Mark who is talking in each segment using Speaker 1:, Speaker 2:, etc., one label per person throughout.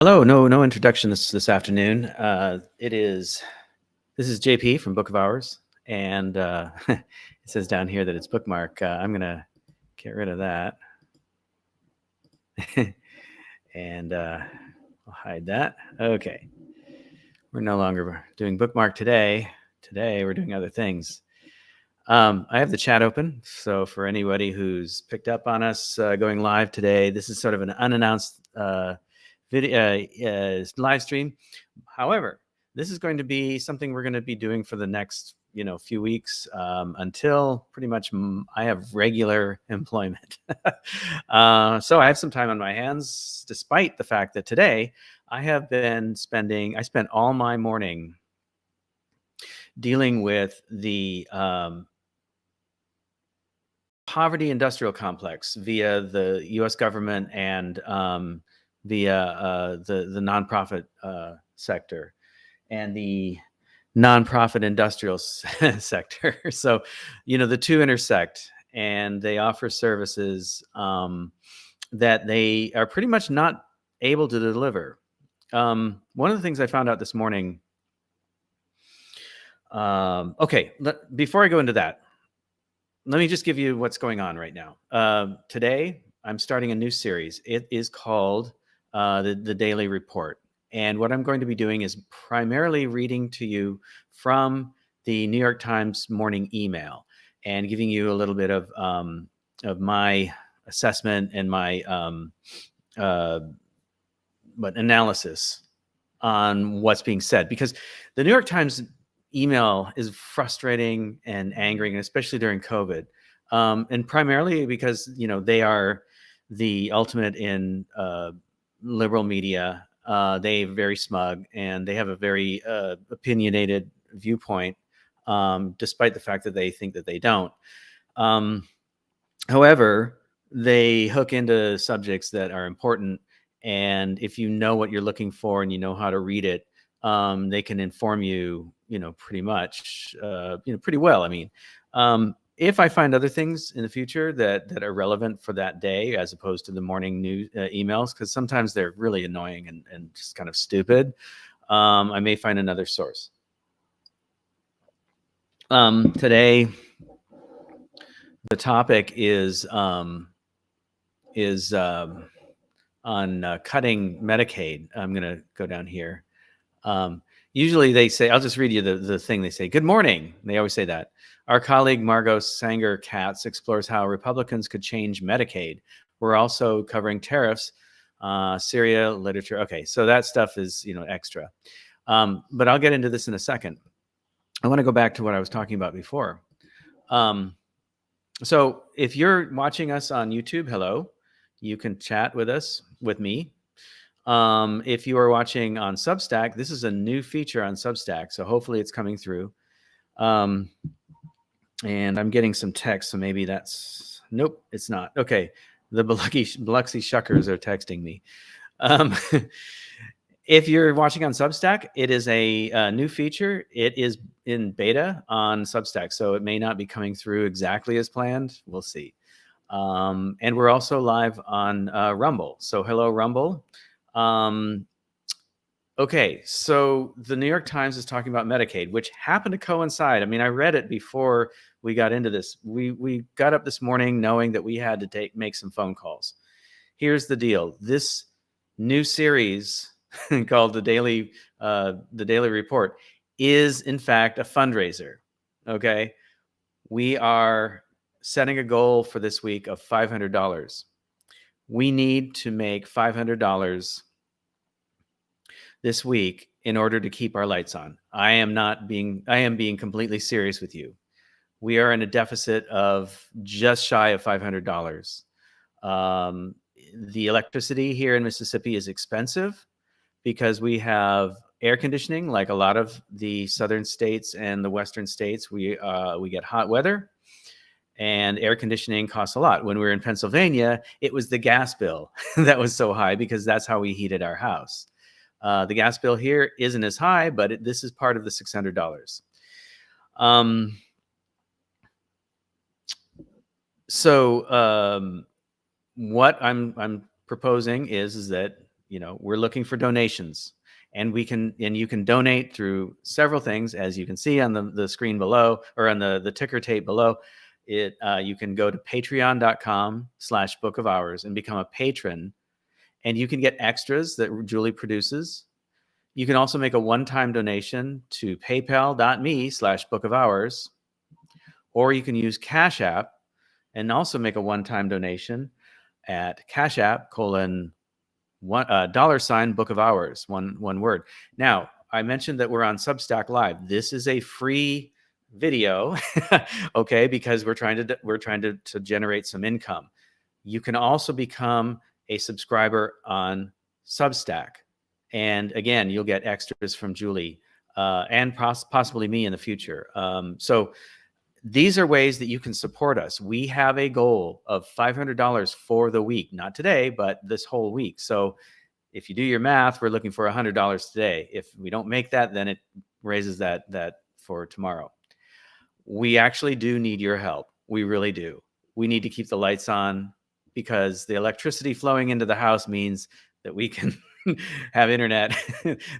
Speaker 1: Hello, no introduction this afternoon. This is JP from Book of Hours, and it says down here that it's bookmark. I'm gonna get rid of that, and I'll hide that. Okay, we're no longer doing bookmark today. Today we're doing other things. I have the chat open, so for anybody who's picked up on us going live today, this is sort of an unannounced video live stream. However, this is going to be something we're going to be doing for the next few weeks until pretty much I have regular employment. So I have some time on my hands, despite the fact that today I spent all my morning dealing with the poverty industrial complex via the U.S. government and via the nonprofit sector and the nonprofit industrial sector. So, the two intersect, and they offer services that they are pretty much not able to deliver. One of the things I found out this morning. Okay, before I go into that, let me just give you what's going on right now. Today, I'm starting a new series. It is called the Daily Report. And what I'm going to be doing is primarily reading to you from the New York Times morning email and giving you a little bit of my assessment and my analysis on what's being said. Because the New York Times email is frustrating and angering, especially during COVID, and primarily because they are the ultimate in liberal media. They're very smug and they have a very opinionated viewpoint, despite the fact that they think that they don't. However, they hook into subjects that are important, and if you know what you're looking for and you know how to read it, they can inform you, pretty much, pretty well. I mean, if I find other things in the future that are relevant for that day, as opposed to the morning news emails, because sometimes they're really annoying and just kind of stupid, I may find another source. Today, the topic is on cutting Medicaid. I'm going to go down here. Usually they say, I'll just read you the thing. They say, "Good morning." They always say that. "Our colleague Margot Sanger-Katz explores how Republicans could change Medicaid. We're also covering tariffs, Syria, literature." Okay, so that stuff is, extra. But I'll get into this in a second. I want to go back to what I was talking about before. So if you're watching us on YouTube, hello, you can chat with me. If you are watching on Substack, this is a new feature on Substack, so hopefully it's coming through. And I'm getting some text, so maybe that's... Nope, it's not. Okay, the Biloxi Shuckers are texting me. If you're watching on Substack, it is a new feature. It is in beta on Substack, so it may not be coming through exactly as planned. We'll see. And we're also live on Rumble. So hello, Rumble. Okay, so the New York Times is talking about Medicaid, which happened to coincide. I mean, I read it before we got into this. We got up this morning knowing that we had to make some phone calls. Here's the deal. This new series called the Daily Report is in fact a fundraiser. Okay, we are setting a goal for this week of $500. We need to make $500 this week in order to keep our lights on. I am being completely serious with you. We are in a deficit of just shy of $500. The electricity here in Mississippi is expensive because we have air conditioning, like a lot of the southern states and the western states. We get hot weather, and air conditioning costs a lot. When we were in Pennsylvania, it was the gas bill that was so high because that's how we heated our house. The gas bill here isn't as high, but this is part of the $600. So what I'm proposing is that we're looking for donations, and you can donate through several things, as you can see on the screen below, or on the ticker tape below. You can go to patreon.com/Book of Hours and become a patron, and you can get extras that Julie produces. You can also make a one-time donation to paypal.me/Book of Hours, or you can use Cash App and also make a one-time donation at Cash App $$Book of Hours, one word. Now, I mentioned that we're on Substack Live. This is a free video, okay, because we're trying to generate some income. You can also become a subscriber on Substack, and again, you'll get extras from Julie and possibly me in the future. So these are ways that you can support us. We have a goal of $500 for the week, not today, but this whole week. So if you do your math, we're looking for $100 today. If we don't make that, then it raises that for tomorrow. We actually do need your help. We really do. We need to keep the lights on, because the electricity flowing into the house means that we can have internet,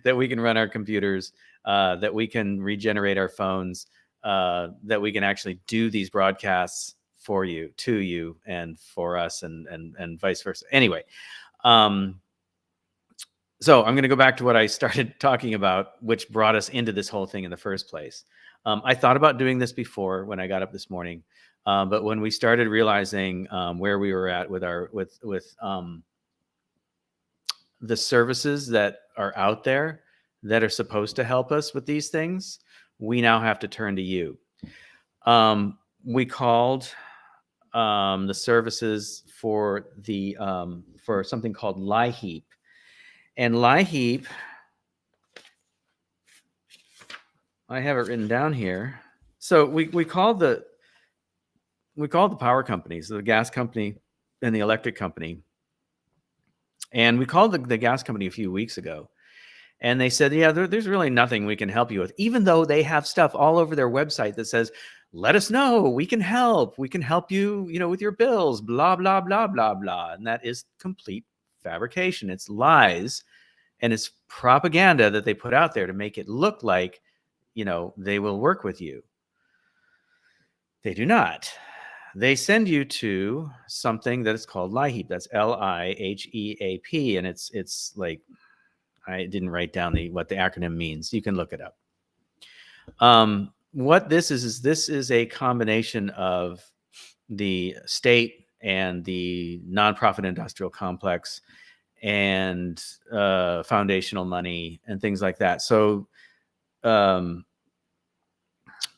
Speaker 1: that we can run our computers, that we can regenerate our phones, that we can actually do these broadcasts for you, to you, and for us, and vice versa. Anyway, so I'm going to go back to what I started talking about, which brought us into this whole thing in the first place. I thought about doing this before when I got up this morning, but when we started realizing where we were at with the services that are out there that are supposed to help us with these things, we now have to turn to you. We called the services for something called LIHEAP. And LIHEAP, I have it written down here. So we called the power companies, the gas company and the electric company. And we called the gas company a few weeks ago. And they said, yeah, there's really nothing we can help you with, even though they have stuff all over their website that says, let us know, we can help. We can help you, with your bills, blah, blah, blah, blah, blah. And that is complete fabrication. It's lies. And it's propaganda that they put out there to make it look like, they will work with you. They do not. They send you to something that is called LIHEAP. That's LIHEAP. And it's like, I didn't write down what the acronym means. You can look it up. What this is a combination of the state and the nonprofit industrial complex and foundational money and things like that. So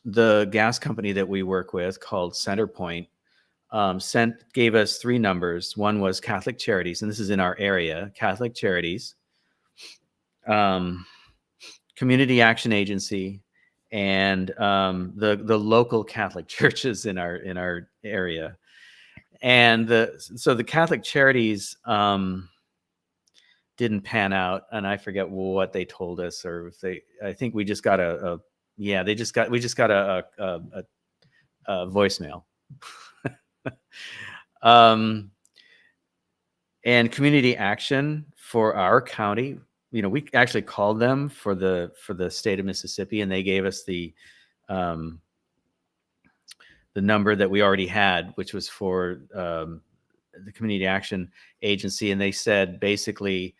Speaker 1: the gas company that we work with, called CenterPoint, gave us 3 numbers. One was Catholic Charities, and this is in our area, Catholic Charities, Community Action Agency, and the local Catholic churches in our area. And so the Catholic Charities didn't pan out, and I forget what they told us, or if I think we just got we just got a voicemail. And Community Action for our county, we actually called them for the state of Mississippi, and they gave us the number that we already had, which was for the Community Action Agency. And they said, basically,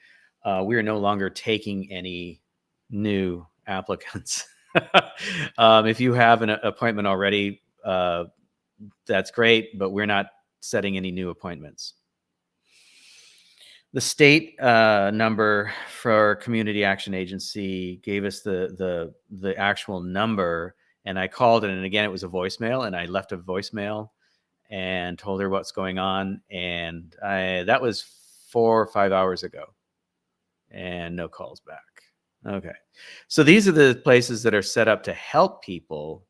Speaker 1: we are no longer taking any new applicants. If you have an appointment already, that's great, but we're not setting any new appointments. The state number for Community Action Agency gave us the actual number, and I called it, and again, it was a voicemail, and I left a voicemail and told her what's going on, and that was 4 or 5 hours ago, and no calls back. Okay, so these are the places that are set up to help people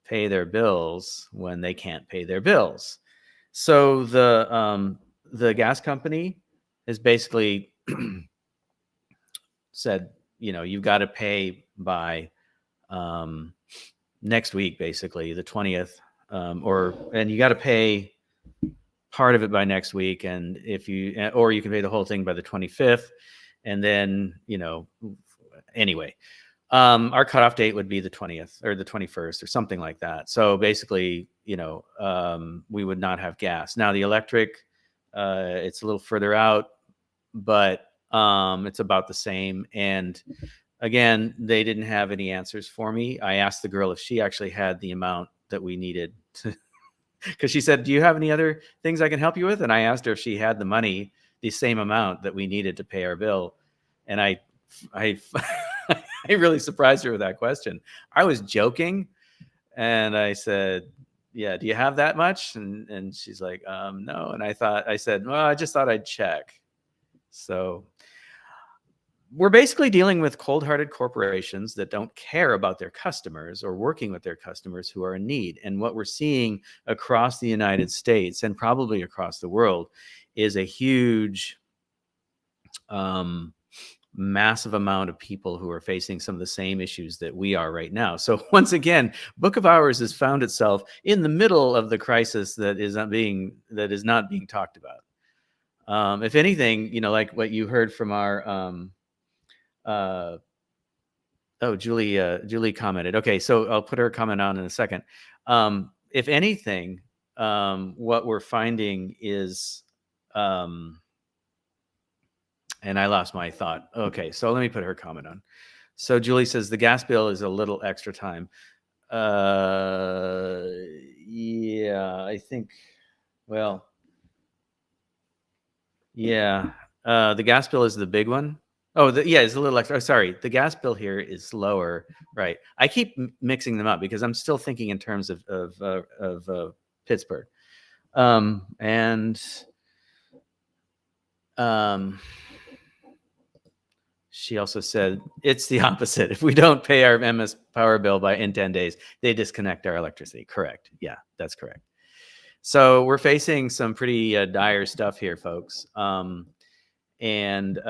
Speaker 1: pay their bills when they can't pay their bills. So the gas company is basically said, you've got to pay by next week, basically the 20th, and you got to pay part of it by next week, and if you, or you can pay the whole thing by the 25th, and then anyway. Our cutoff date would be the 20th or the 21st or something like that. So basically, we would not have gas. Now the electric, it's a little further out, but it's about the same. And again, they didn't have any answers for me. I asked the girl if she actually had the amount that we needed to, because she said, "Do you have any other things I can help you with?" And I asked her if she had the money, the same amount that we needed to pay our bill. And I I really surprised her with that question. I was joking, and I said, "Yeah, do you have that much?" And she's like, "No." And I said, "Well, I just thought I'd check." So we're basically dealing with cold-hearted corporations that don't care about their customers or working with their customers who are in need. And what we're seeing across the United States and probably across the world is a huge massive amount of people who are facing some of the same issues that we are right now. So once again, Book of Hours has found itself in the middle of the crisis that is not being talked about. If anything, like what you heard from our Julie commented. Okay, so I'll put her comment on in a second. If anything, what we're finding is and I lost my thought. Okay, so let me put her comment on. So Julie says the gas bill is a little extra time. Yeah, I think. Well, yeah, the gas bill is the big one. Oh, yeah, it's a little extra. Oh, sorry, the gas bill here is lower, right? I keep mixing them up because I'm still thinking in terms of Pittsburgh, and she also said it's the opposite. If we don't pay our MS power bill in 10 days, they disconnect our electricity. Correct. Yeah, that's correct. So we're facing some pretty dire stuff here, folks. And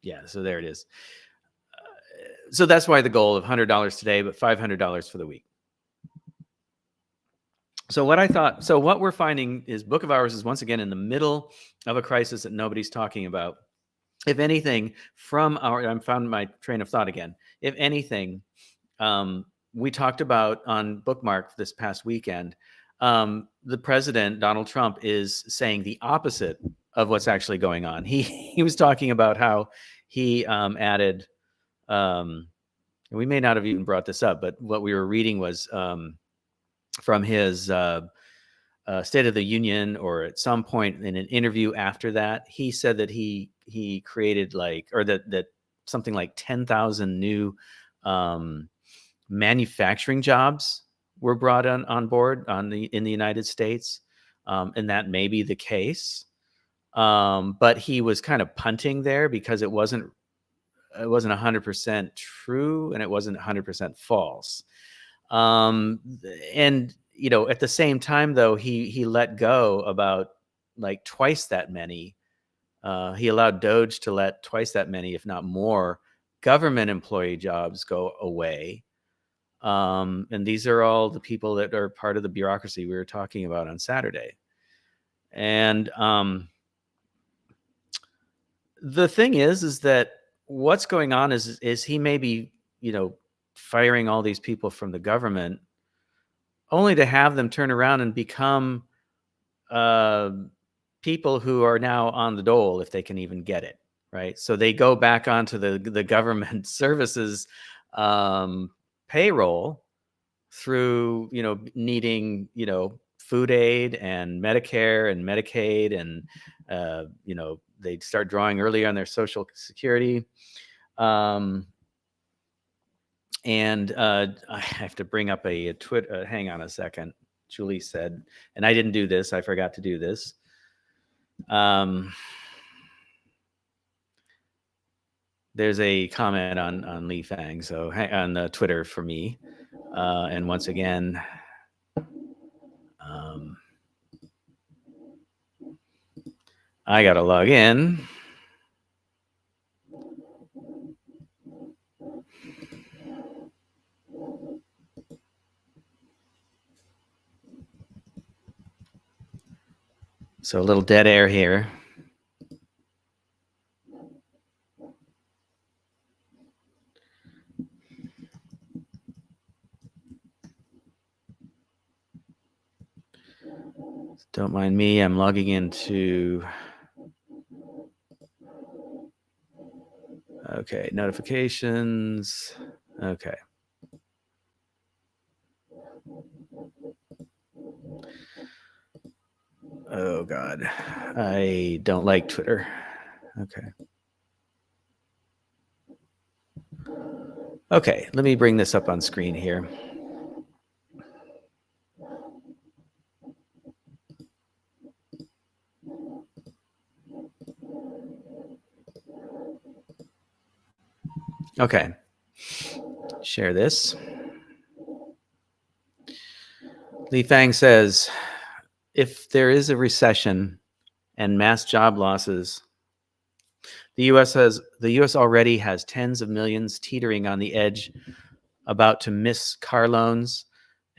Speaker 1: yeah, so there it is. So that's why the goal of $100 today, but $500 for the week. So what we're finding is Book of Hours is once again in the middle of a crisis that nobody's talking about. If anything, I found my train of thought again. If anything, we talked about on Bookmark this past weekend, the president, Donald Trump, is saying the opposite of what's actually going on. He was talking about how he added, we may not have even brought this up, but what we were reading was from his State of the Union, or at some point in an interview after that, he said that he created that something like 10,000 new manufacturing jobs were brought on board in the United States, and that may be the case. But he was kind of punting there because it wasn't 100% true and it wasn't 100% false. And at the same time, though, he let go about like twice that many. He allowed Doge to let twice that many, if not more, government employee jobs go away. And these are all the people that are part of the bureaucracy we were talking about on Saturday. And the thing is that what's going on is he may be, firing all these people from the government, only to have them turn around and become people who are now on the dole if they can even get it, right? So they go back onto the government services payroll through, needing, food aid and Medicare and Medicaid, and they start drawing early on their Social Security. And I have to bring up a Twitter. Hang on a second. Julie said, and I didn't do this. I forgot to do this. There's a comment on Lee Fang, so on Twitter for me. And once again, I got to log in. So a little dead air here. Don't mind me. I'm logging into. Okay, notifications. Okay. Oh God, I don't like Twitter. Okay. Okay, let me bring this up on screen here. Okay. Share this. Li Fang says, if there is a recession and mass job losses, the U.S. already has tens of millions teetering on the edge, about to miss car loans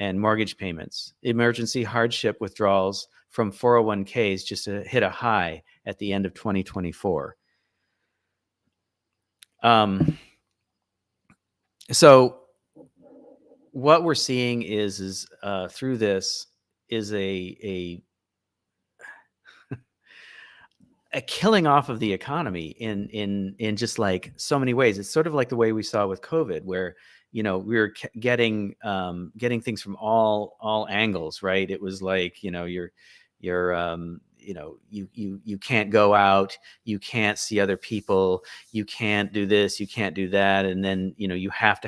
Speaker 1: and mortgage payments. Emergency hardship withdrawals from 401ks just hit a high at the end of 2024. So what we're seeing is through this is a killing off of the economy in just like so many ways. It's sort of like the way we saw with COVID, where we were getting things from all angles, right? It was like you're you can't go out, you can't see other people, you can't do this, you can't do that, and then you have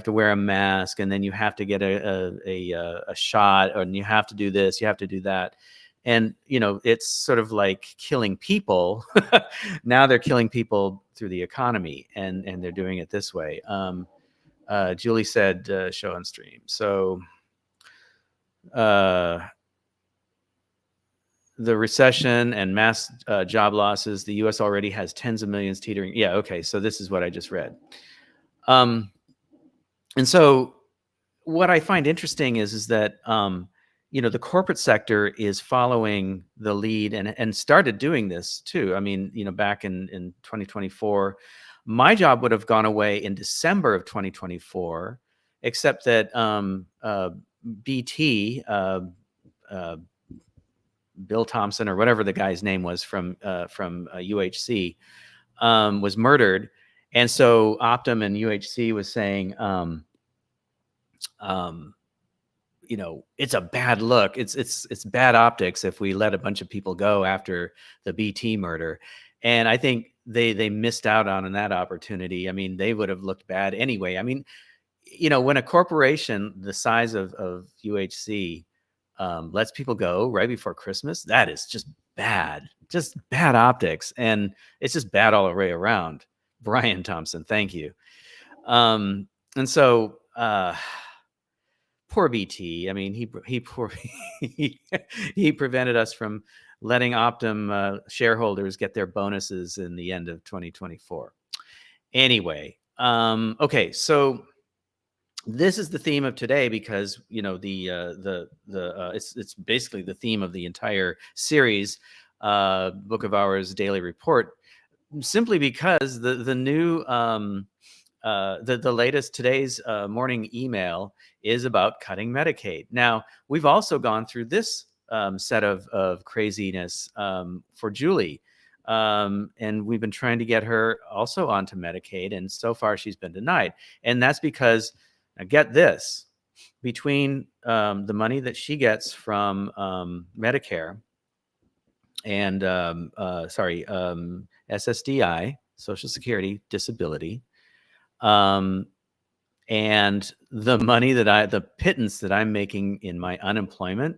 Speaker 1: to wear a mask, and then you have to get a shot, and you have to do this, you have to do that. And it's sort of like killing people. Now they're killing people through the economy, and they're doing it this way. Julie said show on stream. So the recession and mass job losses, the U.S. already has tens of millions teetering. Yeah, okay, so this is what I just read. And so what I find interesting is that the corporate sector is following the lead and started doing this too. I mean, back in 2024, my job would have gone away in December of 2024, except that BT, Bill Thompson or whatever the guy's name was from UHC, was murdered, and so Optum and UHC was saying, it's a bad look. It's bad optics if we let a bunch of people go after the BT murder. And I think they missed out on that opportunity. I mean, they would have looked bad anyway. I mean, when a corporation the size of UHC lets people go right before Christmas, that is just bad optics. And it's just bad all the way around. Brian Thompson, thank you. And so, poor BT. I mean, he prevented us from letting Optum shareholders get their bonuses in the end of 2024. Anyway, okay, so this is the theme of today because it's basically the theme of the entire series, Book of Hours Daily Report, simply because the new the latest today's morning email is about cutting Medicaid. Now, we've also gone through this set of craziness for Julie. And we've been trying to get her also onto Medicaid, and so far she's been denied. And that's because, now get this, between the money that she gets from Medicare and SSDI, Social Security Disability, and the money the pittance that I'm making in my unemployment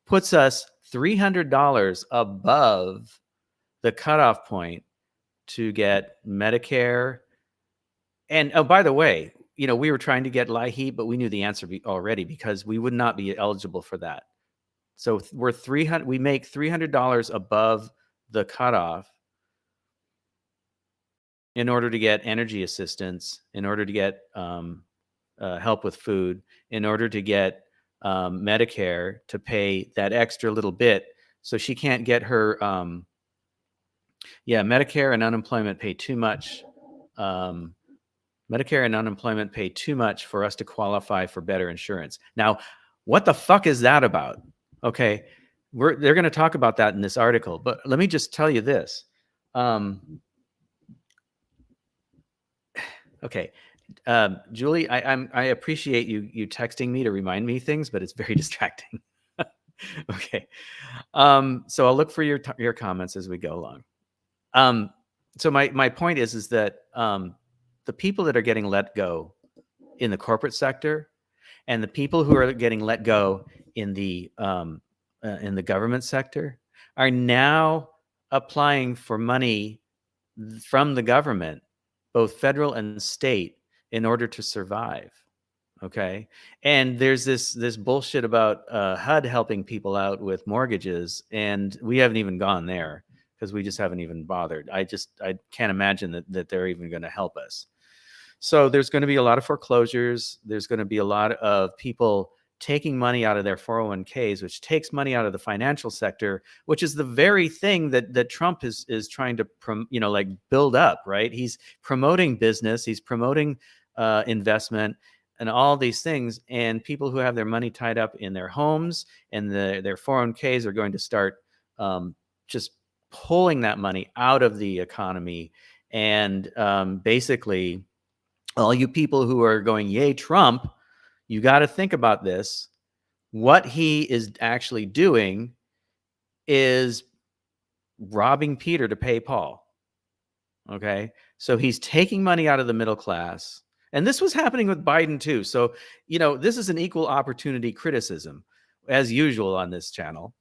Speaker 1: puts us $300 above the cutoff point to get Medicare. And oh, by the way, we were trying to get LIHEAP, but we knew the answer already because we would not be eligible for that. So we make $300 above the cutoff in order to get energy assistance, in order to get help with food, in order to get Medicare to pay that extra little bit So she can't get her, Medicare and unemployment pay too much. Medicare and unemployment pay too much for us to qualify for better insurance. Now, what the fuck is that about? Okay, they're going to talk about that in this article, but let me just tell you this. Okay, Julie, I appreciate you texting me to remind me things, but it's very distracting. Okay, so I'll look for your comments as we go along. So my point is that the people that are getting let go in the corporate sector and the people who are getting let go in the government sector are now applying for money from the government, both federal and state, in order to survive. Okay. And there's this bullshit about HUD helping people out with mortgages, and we haven't even gone there because we just haven't even bothered. I can't imagine that they're even going to help us. So there's going to be a lot of foreclosures. There's going to be a lot of people taking money out of their 401ks, which takes money out of the financial sector, which is the very thing that Trump is trying to build up, right? He's promoting business, he's promoting investment and all these things, and people who have their money tied up in their homes and their 401ks are going to start just pulling that money out of the economy. And basically, all you people who are going, yay, Trump, you got to think about this. What he is actually doing is robbing Peter to pay Paul. Okay. So he's taking money out of the middle class. And this was happening with Biden too. So, this is an equal opportunity criticism, as usual on this channel.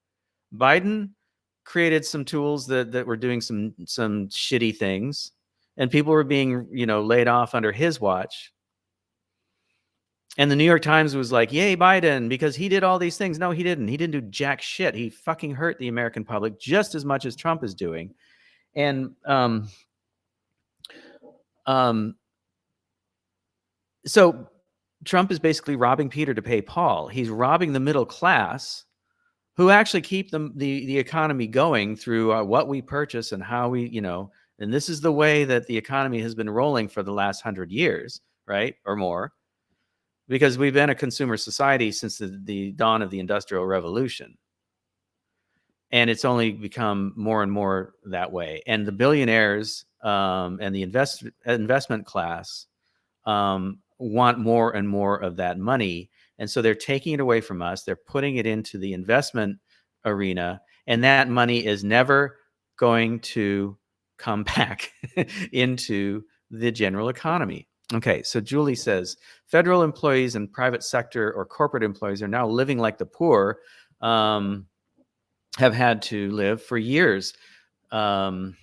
Speaker 1: Biden created some tools that were doing some shitty things, and people were being, laid off under his watch. And the New York Times was like, yay, Biden, because he did all these things. No, he didn't. He didn't do jack shit. He fucking hurt the American public just as much as Trump is doing. And so Trump is basically robbing Peter to pay Paul. He's robbing the middle class, who actually keep the economy going through what we purchase and how we, and this is the way that the economy has been rolling for the last 100 years, right? Or more. Because we've been a consumer society since the dawn of the Industrial Revolution. And it's only become more and more that way. And the billionaires and the investment class want more and more of that money. And so they're taking it away from us. They're putting it into the investment arena. And that money is never going to come back into the general economy. Okay, so Julie says, federal employees and private sector or corporate employees are now living like the poor have had to live for years. It's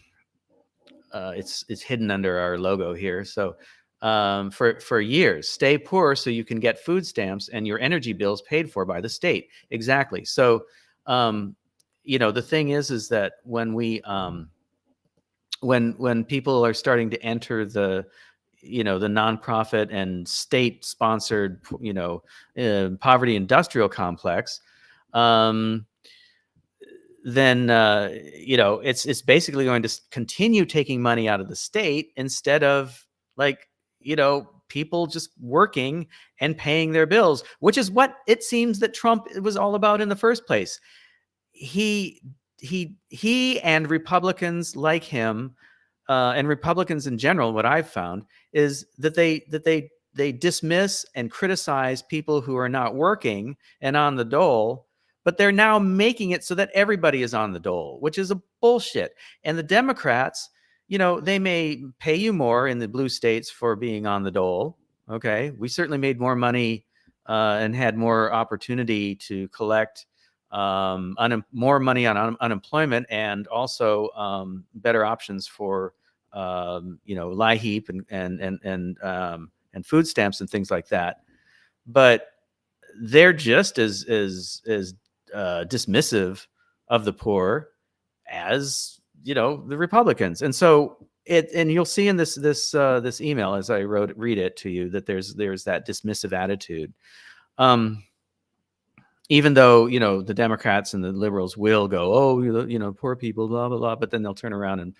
Speaker 1: hidden under our logo here. So for years, stay poor so you can get food stamps and your energy bills paid for by the state. Exactly. So, the thing is that when we when people are starting to enter the nonprofit and state-sponsored, poverty industrial complex, then it's basically going to continue taking money out of the state instead of people just working and paying their bills, which is what it seems that Trump was all about in the first place. He and Republicans like him. And Republicans in general, what I've found is that they dismiss and criticize people who are not working and on the dole, but they're now making it so that everybody is on the dole, which is a bullshit. And the Democrats, they may pay you more in the blue states for being on the dole. Okay, we certainly made more money and had more opportunity to collect more money on unemployment, and also better options for LIHEAP and food stamps and things like that. But they're just as dismissive of the poor as the Republicans. And so and you'll see in this email as I read it to you that there's that dismissive attitude. even though, the Democrats and the liberals will go, oh, poor people, blah blah blah, but then they'll turn around and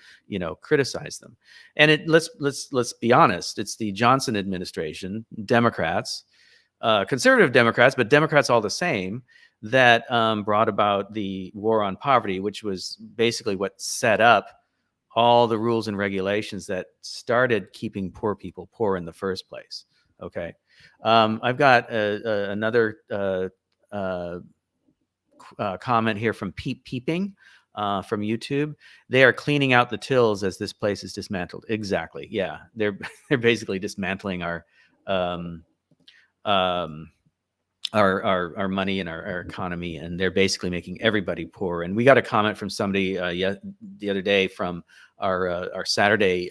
Speaker 1: criticize them. And let's be honest, it's the Johnson administration, Democrats, conservative Democrats, but Democrats all the same, that brought about the war on poverty, which was basically what set up all the rules and regulations that started keeping poor people poor in the first place. Okay. I've got another comment here from Peeping from YouTube. They are cleaning out the tills as this place is dismantled. Exactly. Yeah, they're basically dismantling our money and our economy, and they're basically making everybody poor. And we got a comment from somebody the other day from our Saturday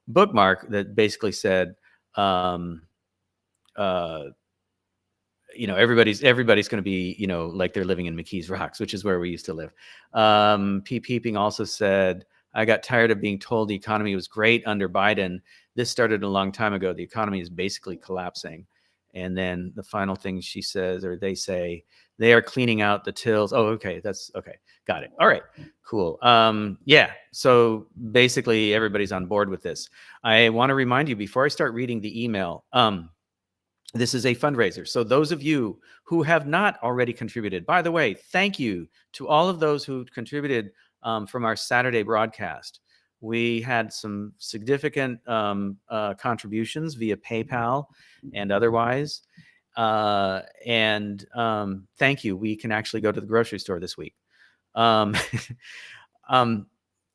Speaker 1: bookmark that basically said, everybody's going to be, like they're living in McKees Rocks, which is where we used to live. Peeping also said, I got tired of being told the economy was great under Biden. This started a long time ago. The economy is basically collapsing. And then the final thing she says, or they say, they are cleaning out the tills. Oh, okay. That's okay. Got it. All right, cool. Yeah. So basically everybody's on board with this. I want to remind you before I start reading the email, this is a fundraiser. So those of you who have not already contributed, by the way, thank you to all of those who contributed from our Saturday broadcast. We had some significant contributions via PayPal and otherwise. And thank you. We can actually go to the grocery store this week.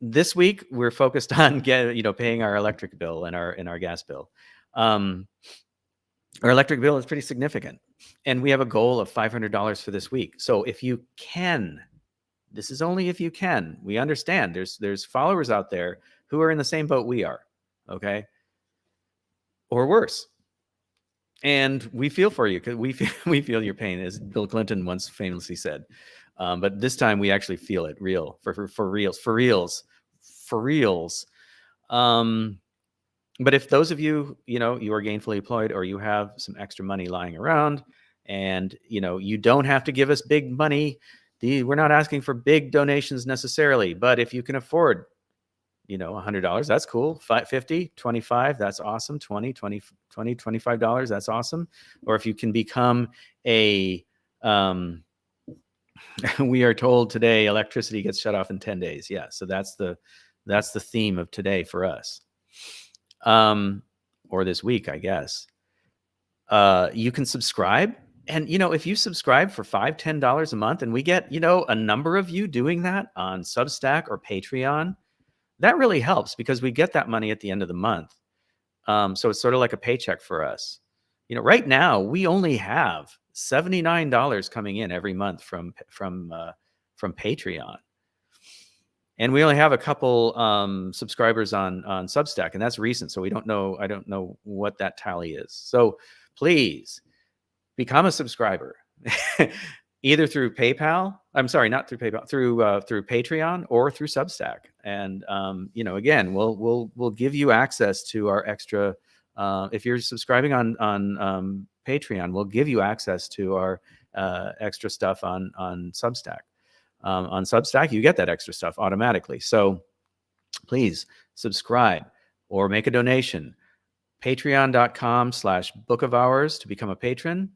Speaker 1: This week we're focused on paying our electric bill and our gas bill. Our electric bill is pretty significant, and we have a goal of $500 for this week. So if you can, this is only if you can. We understand there's followers out there who are in the same boat we are, okay, or worse. And we feel for you, because we feel your pain, as Bill Clinton once famously said. But this time we actually feel it real, for reals. But if those of you, you are gainfully employed, or you have some extra money lying around, and, you don't have to give us big money. We're not asking for big donations necessarily, but if you can afford, $100, that's cool. $50, $25, that's awesome. $25, that's awesome. Or if you can become we are told today electricity gets shut off in 10 days. Yeah. So that's the theme of today for us. Or this week, I guess. You can subscribe. And, if you subscribe for $5, $10 a month, and we get, a number of you doing that on Substack or Patreon, that really helps, because we get that money at the end of the month. So it's sort of like a paycheck for us. Right now we only have $79 coming in every month from Patreon. And we only have a couple subscribers on Substack, and that's recent. So I don't know what that tally is. So please become a subscriber, either through PayPal. I'm sorry, not through PayPal, through Patreon or through Substack. And again, we'll give you access to our extra. If you're subscribing on Patreon, we'll give you access to our extra stuff on Substack. On Substack, you get that extra stuff automatically. So please subscribe or make a donation. Patreon.com/Book of Hours to become a patron.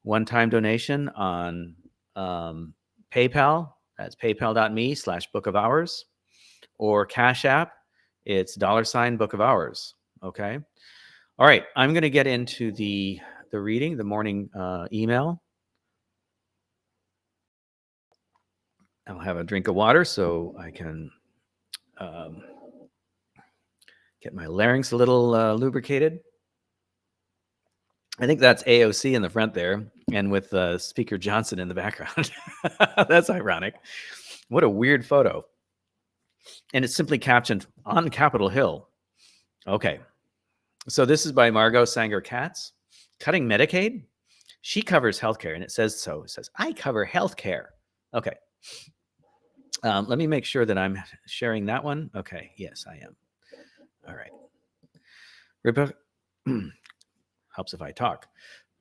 Speaker 1: One-time donation on PayPal. That's paypal.me/Book of Hours. Or Cash App. It's $Book of Hours. Okay. All right. I'm going to get into the reading, the morning email. I'll have a drink of water so I can get my larynx a little lubricated. I think that's AOC in the front there, and with Speaker Johnson in the background. That's ironic. What a weird photo. And it's simply captioned, "On Capitol Hill." Okay. So this is by Margot Sanger-Katz. Cutting Medicaid? She covers healthcare, and it says so. It says, I cover healthcare. Okay. Let me make sure that I'm sharing that one. Okay. Yes, I am. All right. Rebecca, helps if I talk.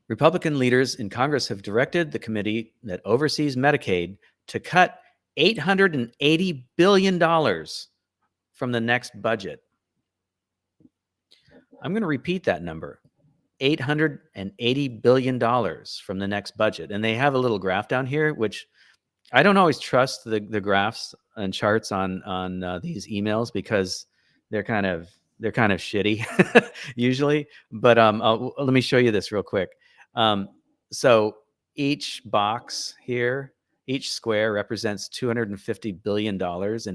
Speaker 1: Republican leaders in Congress have directed the committee that oversees Medicaid to cut $880 billion from the next budget. I'm going to repeat that number. $880 billion from the next budget. And they have a little graph down here, which I don't always trust the graphs and charts on these emails because they're kind of shitty usually. But let me show you this real quick. So each box here, each square represents $250 billion in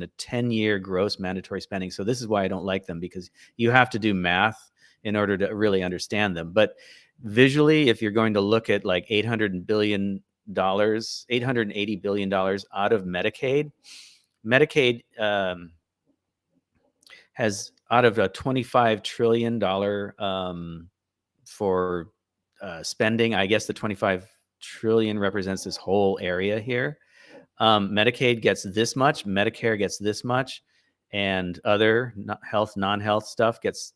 Speaker 1: a 10-year gross mandatory spending. So this is why I don't like them, because you have to do math in order to really understand them. But visually, if you're going to look at like $880 billion out of Medicaid, has out of a $25 trillion for spending. I guess the 25 trillion represents this whole area here. Medicaid gets this much, Medicare gets this much, and other non-health stuff gets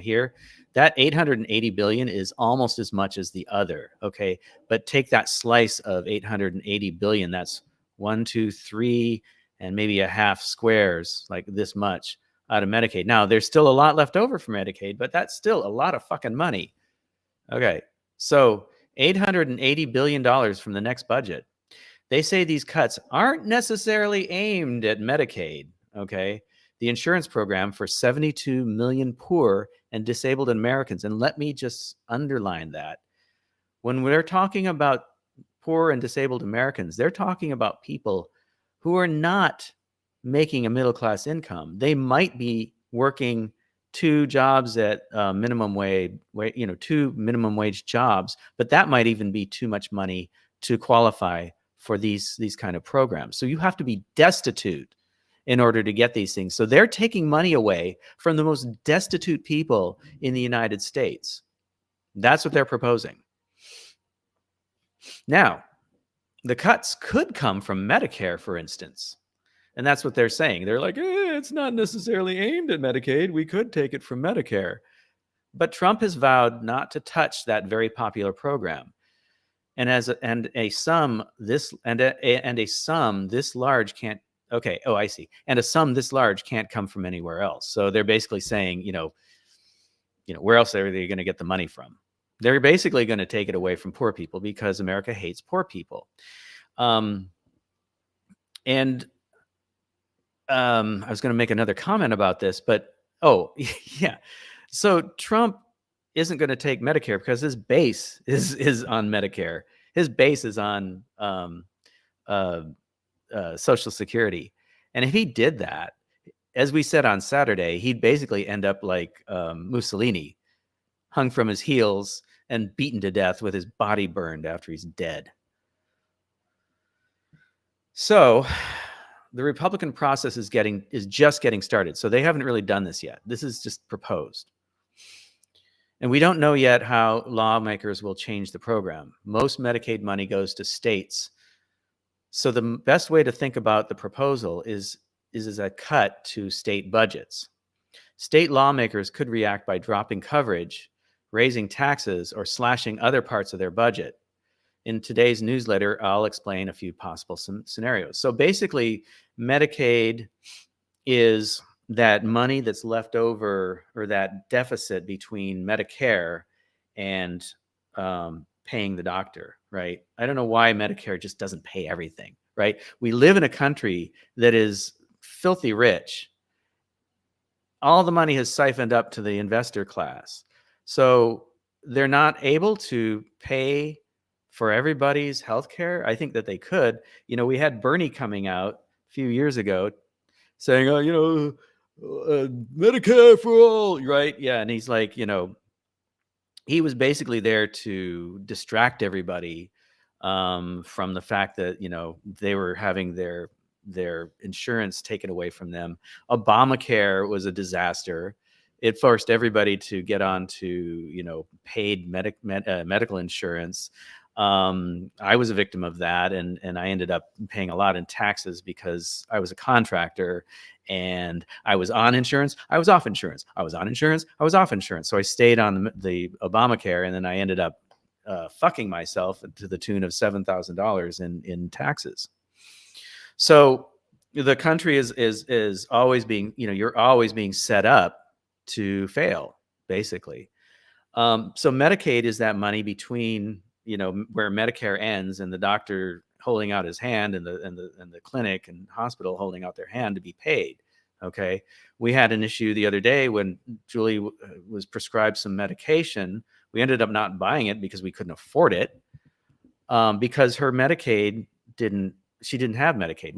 Speaker 1: here. That 880 billion is almost as much as the other. Okay, but take that slice of 880 billion. That's 1, 2, 3, and maybe a half squares, like this much out of Medicaid. Now there's still a lot left over for Medicaid, but that's still a lot of fucking money. Okay, so $880 billion from the next budget. They say these cuts aren't necessarily aimed at Medicaid, okay? The insurance program for 72 million poor and disabled Americans. And let me just underline that. When we're talking about poor and disabled Americans, they're talking about people who are not making a middle-class income. They might be working 2 jobs at minimum wage, 2 minimum wage jobs, but that might even be too much money to qualify for these kind of programs. So you have to be destitute in order to get these things. So they're taking money away from the most destitute people in the United States. That's what they're proposing. Now, the cuts could come from Medicare, for instance. And that's what they're saying. They're like, it's not necessarily aimed at Medicaid. We could take it from Medicare. But Trump has vowed not to touch that very popular program. And a sum this large can't. Okay. Oh, I see. And a sum this large can't come from anywhere else. So they're basically saying, where else are they going to get the money from? They're basically going to take it away from poor people because America hates poor people. I was going to make another comment about this, but yeah. So Trump isn't going to take Medicare because his base is on Medicare. His base is on Social Security. And if he did that, as we said on Saturday, he'd basically end up like Mussolini, hung from his heels and beaten to death with his body burned after he's dead. So the Republican process is just getting started. So they haven't really done this yet. This is just proposed. And we don't know yet how lawmakers will change the program. Most Medicaid money goes to states. So the best way to think about the proposal is a cut to state budgets. State lawmakers could react by dropping coverage, raising taxes, or slashing other parts of their budget. In today's newsletter, I'll explain a few possible scenarios. So basically, Medicaid is that money that's left over, or that deficit between Medicare and paying the doctor, right? I don't know why Medicare just doesn't pay everything, right? We live in a country that is filthy rich. All the money has siphoned up to the investor class. So they're not able to pay for everybody's healthcare. I think that they could. We had Bernie coming out a few years ago saying, Medicare for all, right? Yeah. And he's like, he was basically there to distract everybody from the fact that, they were having their insurance taken away from them. Obamacare was a disaster. It forced everybody to get on to, paid medical insurance. I was a victim of that, and I ended up paying a lot in taxes because I was a contractor and I was on insurance. I was off insurance. I was on insurance. I was off insurance. So I stayed on the Obamacare, and then I ended up fucking myself to the tune of $7,000 in taxes. So the country is always being, you're always being set up to fail, basically. So Medicaid is that money between, where Medicare ends and the doctor holding out his hand and the clinic and hospital holding out their hand to be paid. Okay. We had an issue the other day when Julie was prescribed some medication. We ended up not buying it because we couldn't afford it, because her Medicaid she didn't have Medicaid.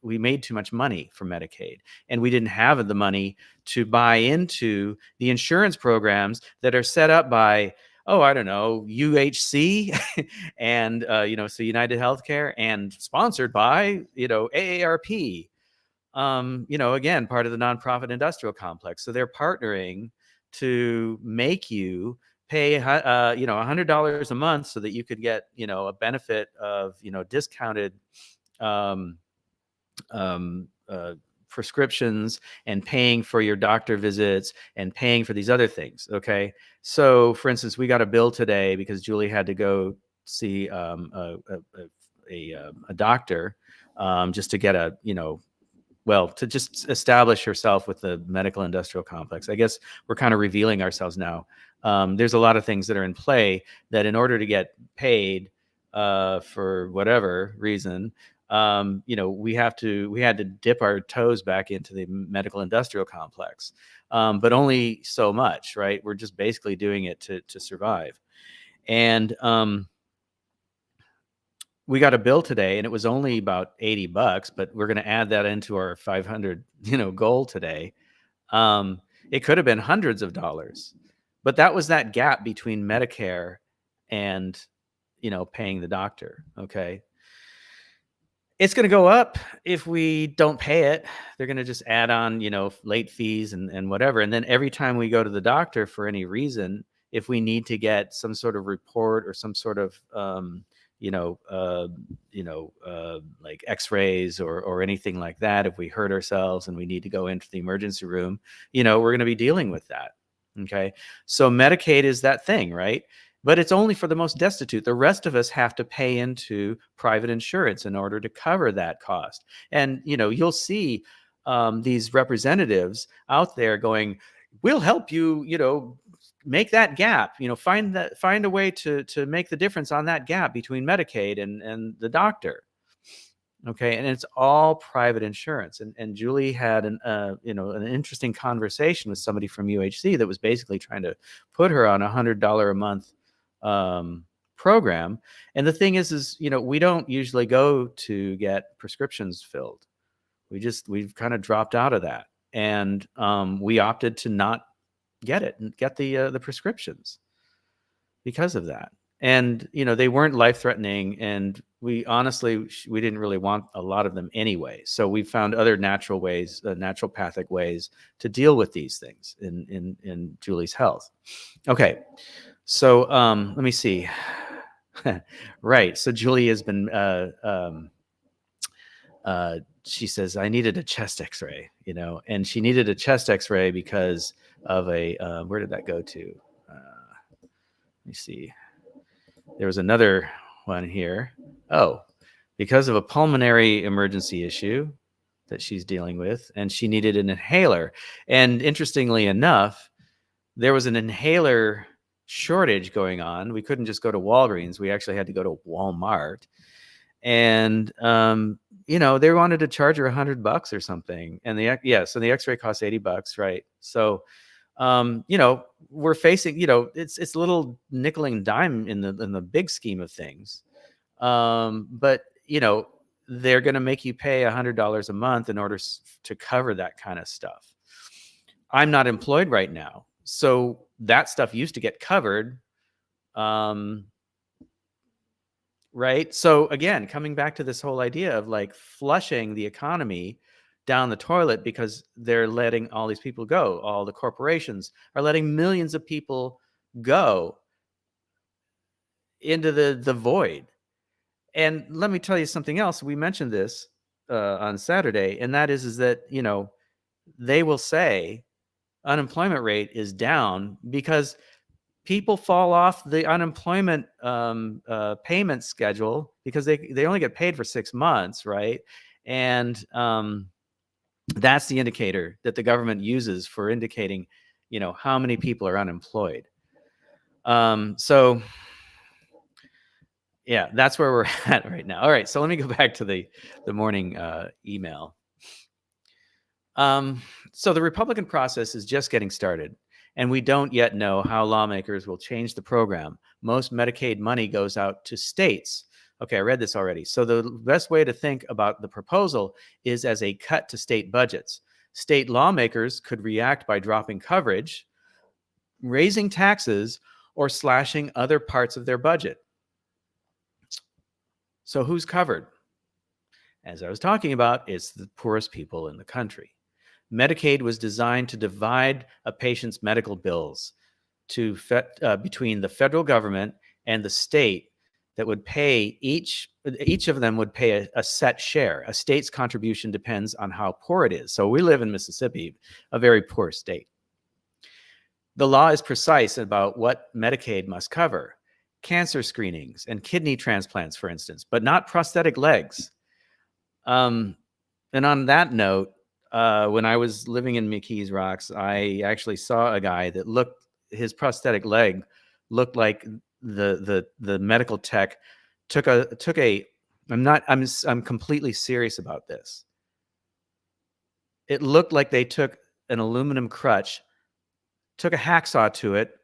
Speaker 1: We made too much money for Medicaid, and we didn't have the money to buy into the insurance programs that are set up by, I don't know, UHC and, so United Healthcare, and sponsored by, AARP, again, part of the nonprofit industrial complex. So they're partnering to make you pay, $100 a month so that you could get, a benefit of, discounted, prescriptions, and paying for your doctor visits and paying for these other things. Okay. So for instance, we got a bill today because Julie had to go see a doctor, just to get to just establish herself with the medical industrial complex. I guess we're kind of revealing ourselves now. There's a lot of things that are in play that in order to get paid, for whatever reason, we had to dip our toes back into the medical industrial complex, but only so much, right? We're just basically doing it to survive. And we got a bill today, and it was only about $80, but we're going to add that into our 500, goal today. It could have been hundreds of dollars, but that was that gap between Medicare and, paying the doctor. Okay. It's going to go up if we don't pay it. They're going to just add on, late fees and whatever. And then every time we go to the doctor for any reason, if we need to get some sort of report or some sort of, like x-rays or anything like that, if we hurt ourselves and we need to go into the emergency room, we're going to be dealing with that. Okay. So Medicaid is that thing, right? But it's only for the most destitute. The rest of us have to pay into private insurance in order to cover that cost. And, you'll see these representatives out there going, we'll help you, make that gap, find a way to make the difference on that gap between Medicaid and the doctor. Okay. And it's all private insurance. And Julie had an interesting conversation with somebody from UHC that was basically trying to put her on $100 a month program. And the thing is, we don't usually go to get prescriptions filled. We've kind of dropped out of that. And we opted to not get it and get the prescriptions because of that. And, they weren't life-threatening, and we didn't really want a lot of them anyway. So we found other natural ways, naturopathic ways to deal with these things in Julie's health. Okay. So let me see. Right. So Julie has been, she says, I needed a chest x-ray, and she needed a chest x-ray because of where did that go to? Let me see. There was another one here. Oh, because of a pulmonary emergency issue that she's dealing with, and she needed an inhaler. And interestingly enough, there was an inhaler shortage going on. We couldn't just go to Walgreens. We actually had to go to Walmart. And, they wanted to charge her $100 or something. And so the x-ray costs $80, right? So, we're facing, it's a little nickel and dime in the big scheme of things. But, they're going to make you pay $100 a month in order to cover that kind of stuff. I'm not employed right now, so that stuff used to get covered. Right. So again, coming back to this whole idea of like flushing the economy down the toilet because they're letting all these people go. All the corporations are letting millions of people go into the void. And let me tell you something else. We mentioned this on Saturday, and that is that, they will say unemployment rate is down because people fall off the unemployment payment schedule because they only get paid for 6 months, right? And that's the indicator that the government uses for indicating, how many people are unemployed. So yeah, that's where we're at right now. All right, so let me go back to the morning email. So the Republican process is just getting started, and we don't yet know how lawmakers will change the program. Most Medicaid money goes out to states. Okay, I read this already. So the best way to think about the proposal is as a cut to state budgets. State lawmakers could react by dropping coverage, raising taxes, or slashing other parts of their budget. So who's covered? As I was talking about, it's the poorest people in the country. Medicaid was designed to divide a patient's medical bills between the federal government and the state that would pay each of them would pay a set share. A state's contribution depends on how poor it is. So we live in Mississippi, a very poor state. The law is precise about what Medicaid must cover: cancer screenings and kidney transplants, for instance, but not prosthetic legs. And on that note, when I was living in McKees Rocks, I actually saw a guy that his prosthetic leg looked like the medical tech I'm completely serious about this. It looked like they took an aluminum crutch, took a hacksaw to it,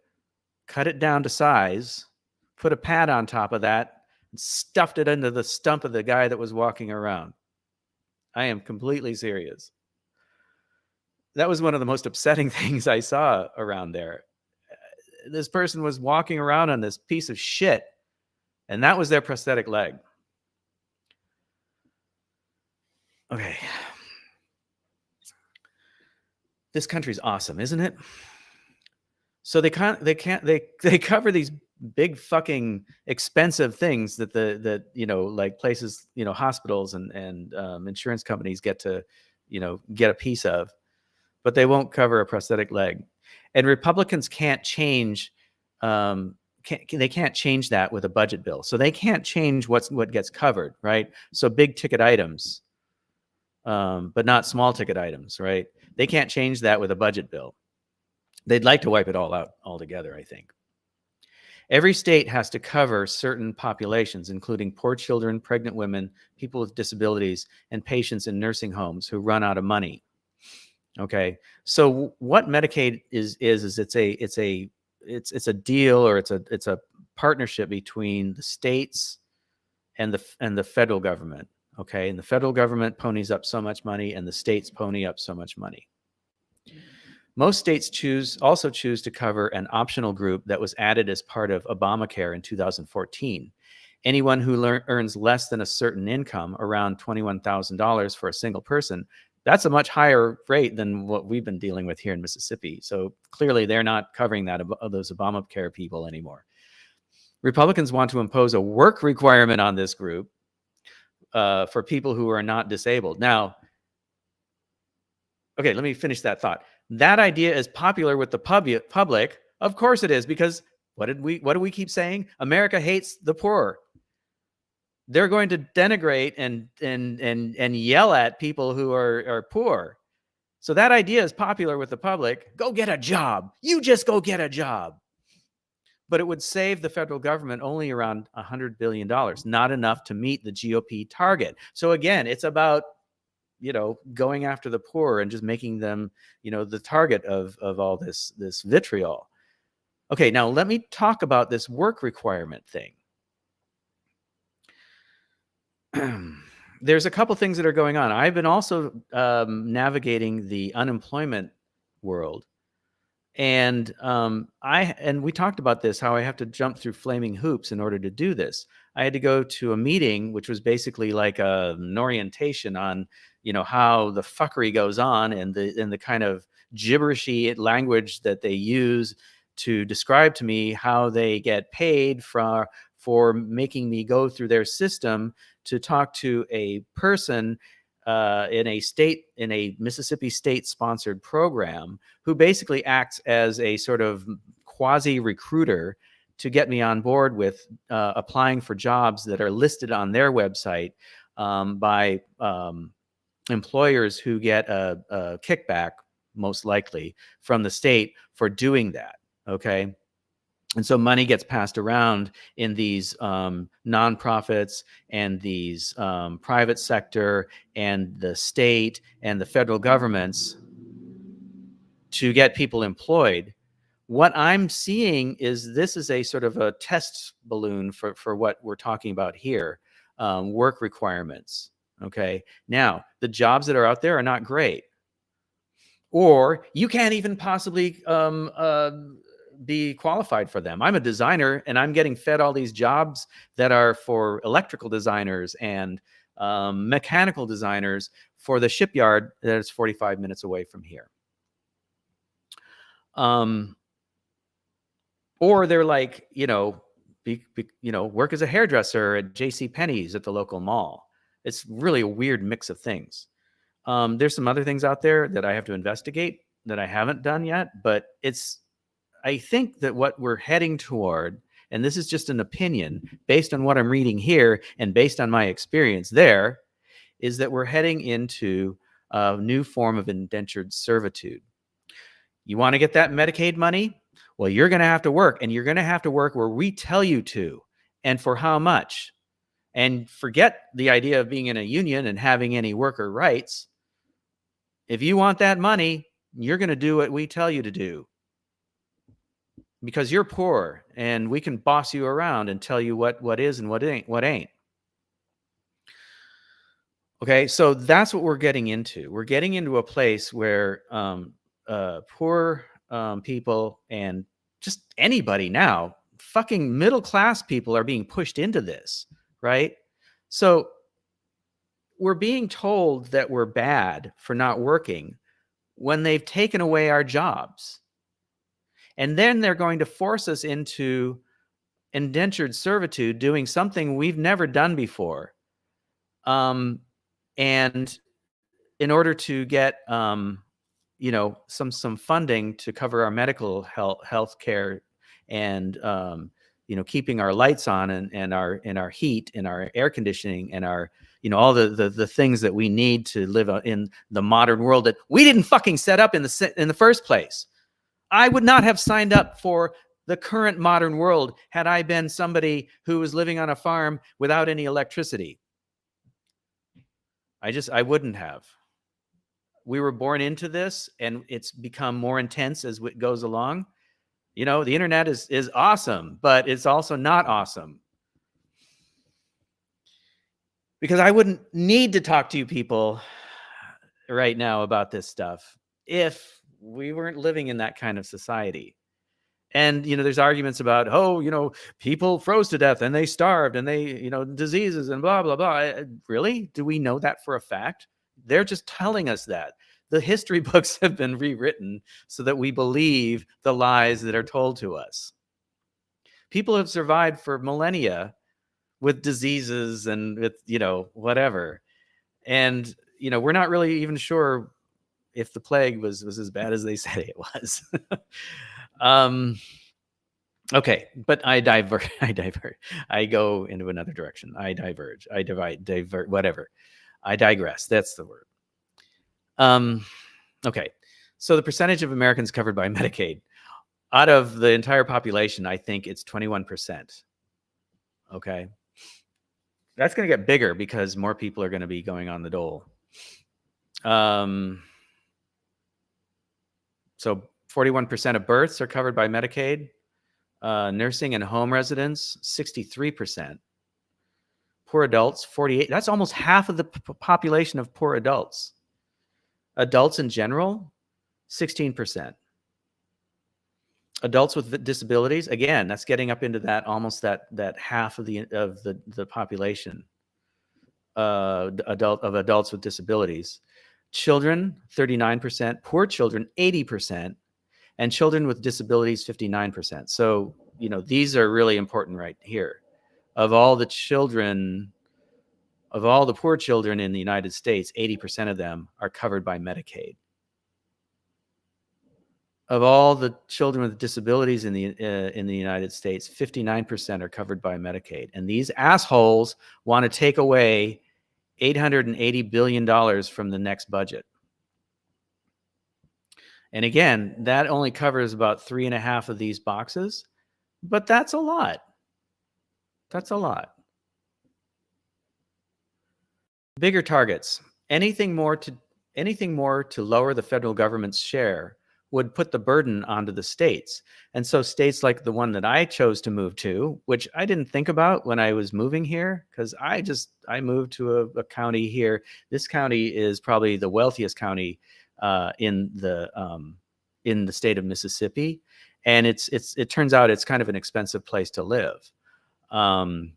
Speaker 1: cut it down to size, put a pad on top of that, and stuffed it into the stump of the guy that was walking around. I am completely serious. That was one of the most upsetting things I saw around there. This person was walking around on this piece of shit, and that was their prosthetic leg. Okay. This country's awesome, isn't it? So they cover these big fucking expensive things that like places, hospitals and insurance companies get to, get a piece of, but they won't cover a prosthetic leg. And Republicans can't change, they can't change that with a budget bill. So they can't change what gets covered, right? So big ticket items, but not small ticket items, right? They can't change that with a budget bill. They'd like to wipe it all out altogether, I think. Every state has to cover certain populations, including poor children, pregnant women, people with disabilities, and patients in nursing homes who run out of money. Okay, so what Medicaid is it's a deal, or it's a partnership between the states and the federal government. Okay, and the federal government ponies up so much money, and the states pony up so much money. Most states also choose to cover an optional group that was added as part of Obamacare in 2014. Anyone who earns less than a certain income, around $21,000 for a single person, that's a much higher rate than what we've been dealing with here in Mississippi. So clearly they're not covering those Obamacare people anymore. Republicans want to impose a work requirement on this group for people who are not disabled. Now, okay, let me finish that thought. That idea is popular with the public. Of course it is, because what do we keep saying? America hates the poor. They're going to denigrate and yell at people who are poor. So that idea is popular with the public. Go get a job. You just go get a job. But it would save the federal government only around $100 billion, not enough to meet the GOP target. So again, it's about going after the poor and just making them, the target of all this vitriol. Okay, now let me talk about this work requirement thing. There's a couple things that are going on. I've been also navigating the unemployment world, and we talked about this, how I have to jump through flaming hoops in order to do this. I had to go to a meeting, which was basically like an orientation on, how the fuckery goes on and the kind of gibberishy language that they use to describe to me how they get paid for making me go through their system to talk to a person in a Mississippi state sponsored program who basically acts as a sort of quasi recruiter to get me on board with applying for jobs that are listed on their website by employers who get a kickback, most likely, from the state for doing that. Okay. And so money gets passed around in these nonprofits and these private sector and the state and the federal governments to get people employed. What I'm seeing is this is a sort of a test balloon for what we're talking about here, work requirements. Okay. Now, the jobs that are out there are not great. Or you can't even possibly be qualified for them. I'm a designer and I'm getting fed all these jobs that are for electrical designers and mechanical designers for the shipyard that is 45 minutes away from here. Or they're like, work as a hairdresser at JCPenney's at the local mall. It's really a weird mix of things. There's some other things out there that I have to investigate that I haven't done yet, but I think that what we're heading toward, and this is just an opinion based on what I'm reading here and based on my experience there, is that we're heading into a new form of indentured servitude. You want to get that Medicaid money? Well, you're going to have to work, and you're going to have to work where we tell you to, and for how much. And forget the idea of being in a union and having any worker rights. If you want that money, you're going to do what we tell you to do. Because you're poor, and we can boss you around and tell you what is and what ain't. Okay, so that's what we're getting into. We're getting into a place where poor people and just anybody now, fucking middle-class people are being pushed into this, right? So we're being told that we're bad for not working when they've taken away our jobs. And then they're going to force us into indentured servitude, doing something we've never done before. And in order to get, some funding to cover our medical health care and, keeping our lights on and our heat and our air conditioning and our, all the things that we need to live in the modern world that we didn't fucking set up in the first place. I would not have signed up for the current modern world had I been somebody who was living on a farm without any electricity. I wouldn't have. We were born into this, and it's become more intense as it goes along. The internet is awesome, but it's also not awesome. Because I wouldn't need to talk to you people right now about this stuff if we weren't living in that kind of society. And, there's arguments about, people froze to death and they starved and they, diseases and blah, blah, blah. Really? Do we know that for a fact? They're just telling us that. The history books have been rewritten so that we believe the lies that are told to us. People have survived for millennia with diseases and with, whatever. And, we're not really even sure if the plague was as bad as they say it was. Okay, but I divert. I go into another direction. I diverge. I divert, whatever. I digress. That's the word. Okay. So the percentage of Americans covered by Medicaid out of the entire population, I think it's 21%. Okay. That's going to get bigger because more people are going to be going on the dole. So 41% of births are covered by Medicaid. Nursing and home residents, 63%. Poor adults, 48. That's almost half of the population of poor adults. Adults in general, 16%. Adults with disabilities, again, that's getting up into that almost that half of the population. Adults with disabilities. Children, 39%. Poor children, 80%. And children with disabilities, 59%. So, these are really important right here. Of all the poor children in the United States, 80% of them are covered by Medicaid. of all the children with disabilities in the United States, 59% are covered by Medicaid. And these assholes want to take away $880 billion from the next budget. And again, that only covers about 3.5 of these boxes, but that's a lot. That's a lot. Bigger targets. Anything more to lower the federal government's share would put the burden onto the states. And so states like the one that I chose to move to, which I didn't think about when I was moving here, because I moved to a county here. This county is probably the wealthiest county in the state of Mississippi. And it turns out it's kind of an expensive place to live. And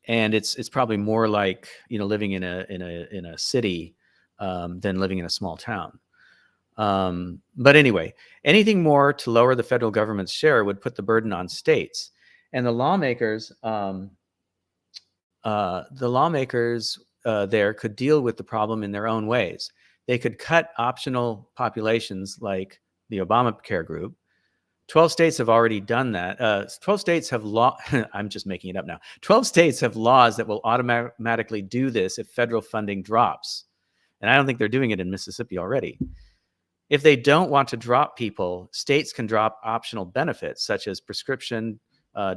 Speaker 1: it's probably more like, living in a city than living in a small town. But anyway, anything more to lower the federal government's share would put the burden on states. And the lawmakers there could deal with the problem in their own ways. They could cut optional populations like the Obamacare group. 12 states have already done that. 12 states have I'm just making it up now. 12 states have laws that will automatically do this if federal funding drops. And I don't think they're doing it in Mississippi already. If they don't want to drop people, states can drop optional benefits such as prescription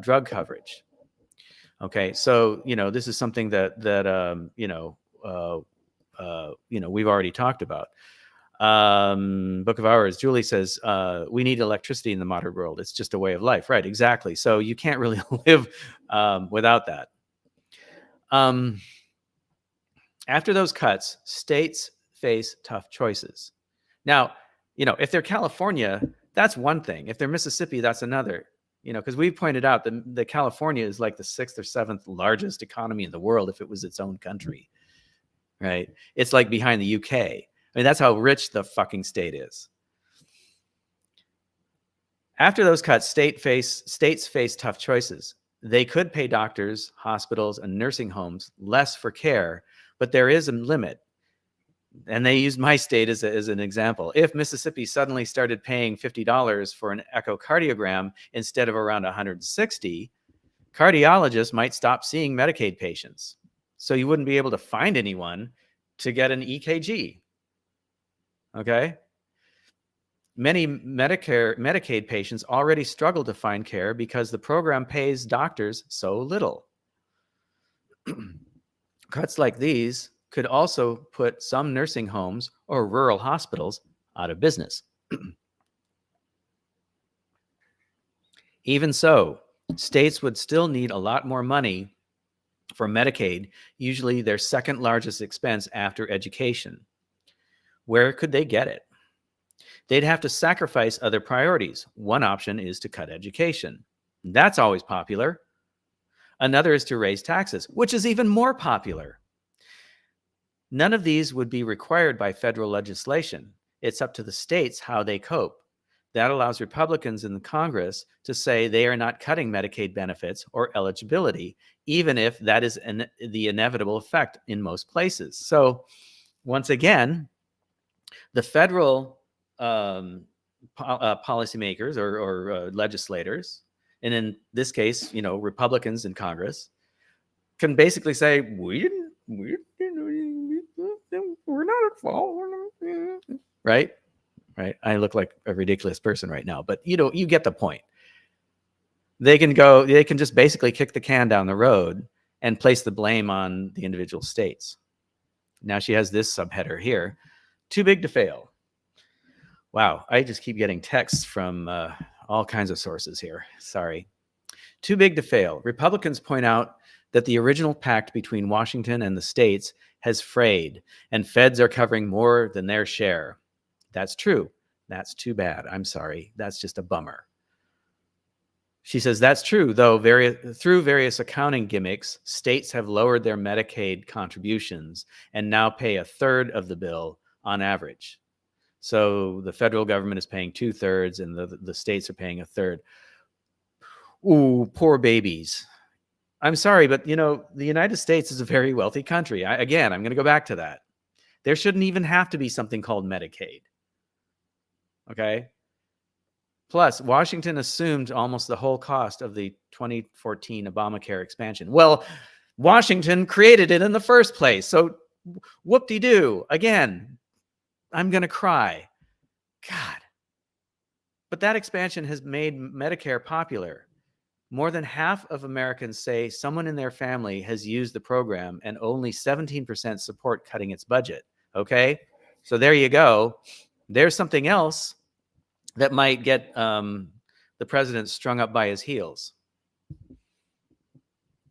Speaker 1: drug coverage. Okay, so this is something that we've already talked about. Book of Hours, Julie says, we need electricity in the modern world. It's just a way of life. Right, exactly. So you can't really live without that. After those cuts, states face tough choices. Now, if they're California, that's one thing. If they're Mississippi, that's another. Because we pointed out that California is like the 6th or 7th largest economy in the world if it was its own country, right? It's like behind the UK. I mean, that's how rich the fucking state is. After those cuts, states face tough choices. They could pay doctors, hospitals, and nursing homes less for care, but there is a limit. And they used my state as an example. If Mississippi suddenly started paying $50 for an echocardiogram instead of around $160, cardiologists might stop seeing Medicaid patients. So you wouldn't be able to find anyone to get an EKG. Okay? Many Medicaid patients already struggle to find care because the program pays doctors so little. Cuts like these could also put some nursing homes or rural hospitals out of business. Even so, states would still need a lot more money for Medicaid, usually their second largest expense after education. Where could they get it? They'd have to sacrifice other priorities. One option is to cut education. That's always popular. Another is to raise taxes, which is even more popular. None of these would be required by federal legislation. It's up to the states how they cope. That allows Republicans in the Congress to say they are not cutting Medicaid benefits or eligibility, even if that is the inevitable effect in most places. So once again, the federal policymakers or legislators, and in this case, Republicans in Congress, can basically say, we're not at fault, right? Right. I look like a ridiculous person right now, but you get the point. They can just basically kick the can down the road and place the blame on the individual states. Now she has this subheader here, too big to fail. Wow, I just keep getting texts from all kinds of sources here. Sorry. Too big to fail. Republicans point out that the original pact between Washington and the states has frayed, and feds are covering more than their share. That's true. That's too bad. I'm sorry. That's just a bummer. She says that's true, though through various accounting gimmicks, states have lowered their Medicaid contributions and now pay a third of the bill on average. So the federal government is paying 2/3 and the states are paying a third. Ooh, poor babies. I'm sorry, but the United States is a very wealthy country. I'm going to go back to that. There shouldn't even have to be something called Medicaid. Okay. Plus, Washington assumed almost the whole cost of the 2014 Obamacare expansion. Well, Washington created it in the first place. So whoop-de-doo. Again, I'm going to cry. God. But that expansion has made Medicare popular. More than half of Americans say someone in their family has used the program, and only 17% support cutting its budget. Okay? So there you go. There's something else that might get the president strung up by his heels.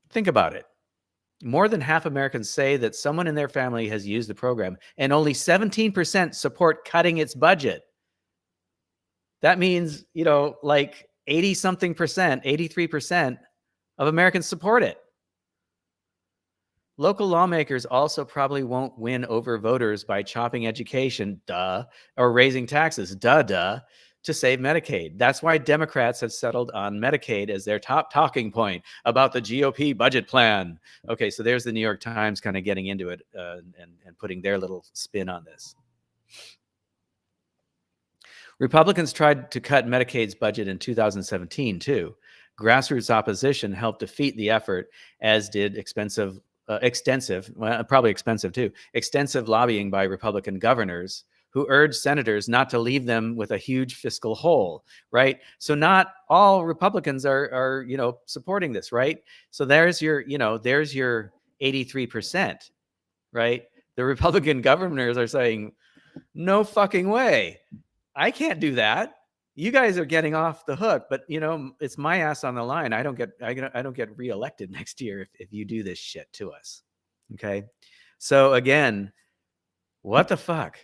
Speaker 1: Think about it. More than half Americans say that someone in their family has used the program, and only 17% support cutting its budget. That means, like 80 something percent, 83% of Americans support it. Local lawmakers also probably won't win over voters by chopping education, or raising taxes, to save Medicaid. That's why Democrats have settled on Medicaid as their top talking point about the GOP budget plan. Okay, so there's the New York Times kind of getting into it and putting their little spin on this. Republicans tried to cut Medicaid's budget in 2017, too. Grassroots opposition helped defeat the effort, as did extensive lobbying by Republican governors who urged senators not to leave them with a huge fiscal hole, right? So not all Republicans are supporting this, right? So there's your 83%, right? The Republican governors are saying, no fucking way. I can't do that. You guys are getting off the hook, but it's my ass on the line. I don't get reelected next year if you do this shit to us. Okay. So again, what the fuck?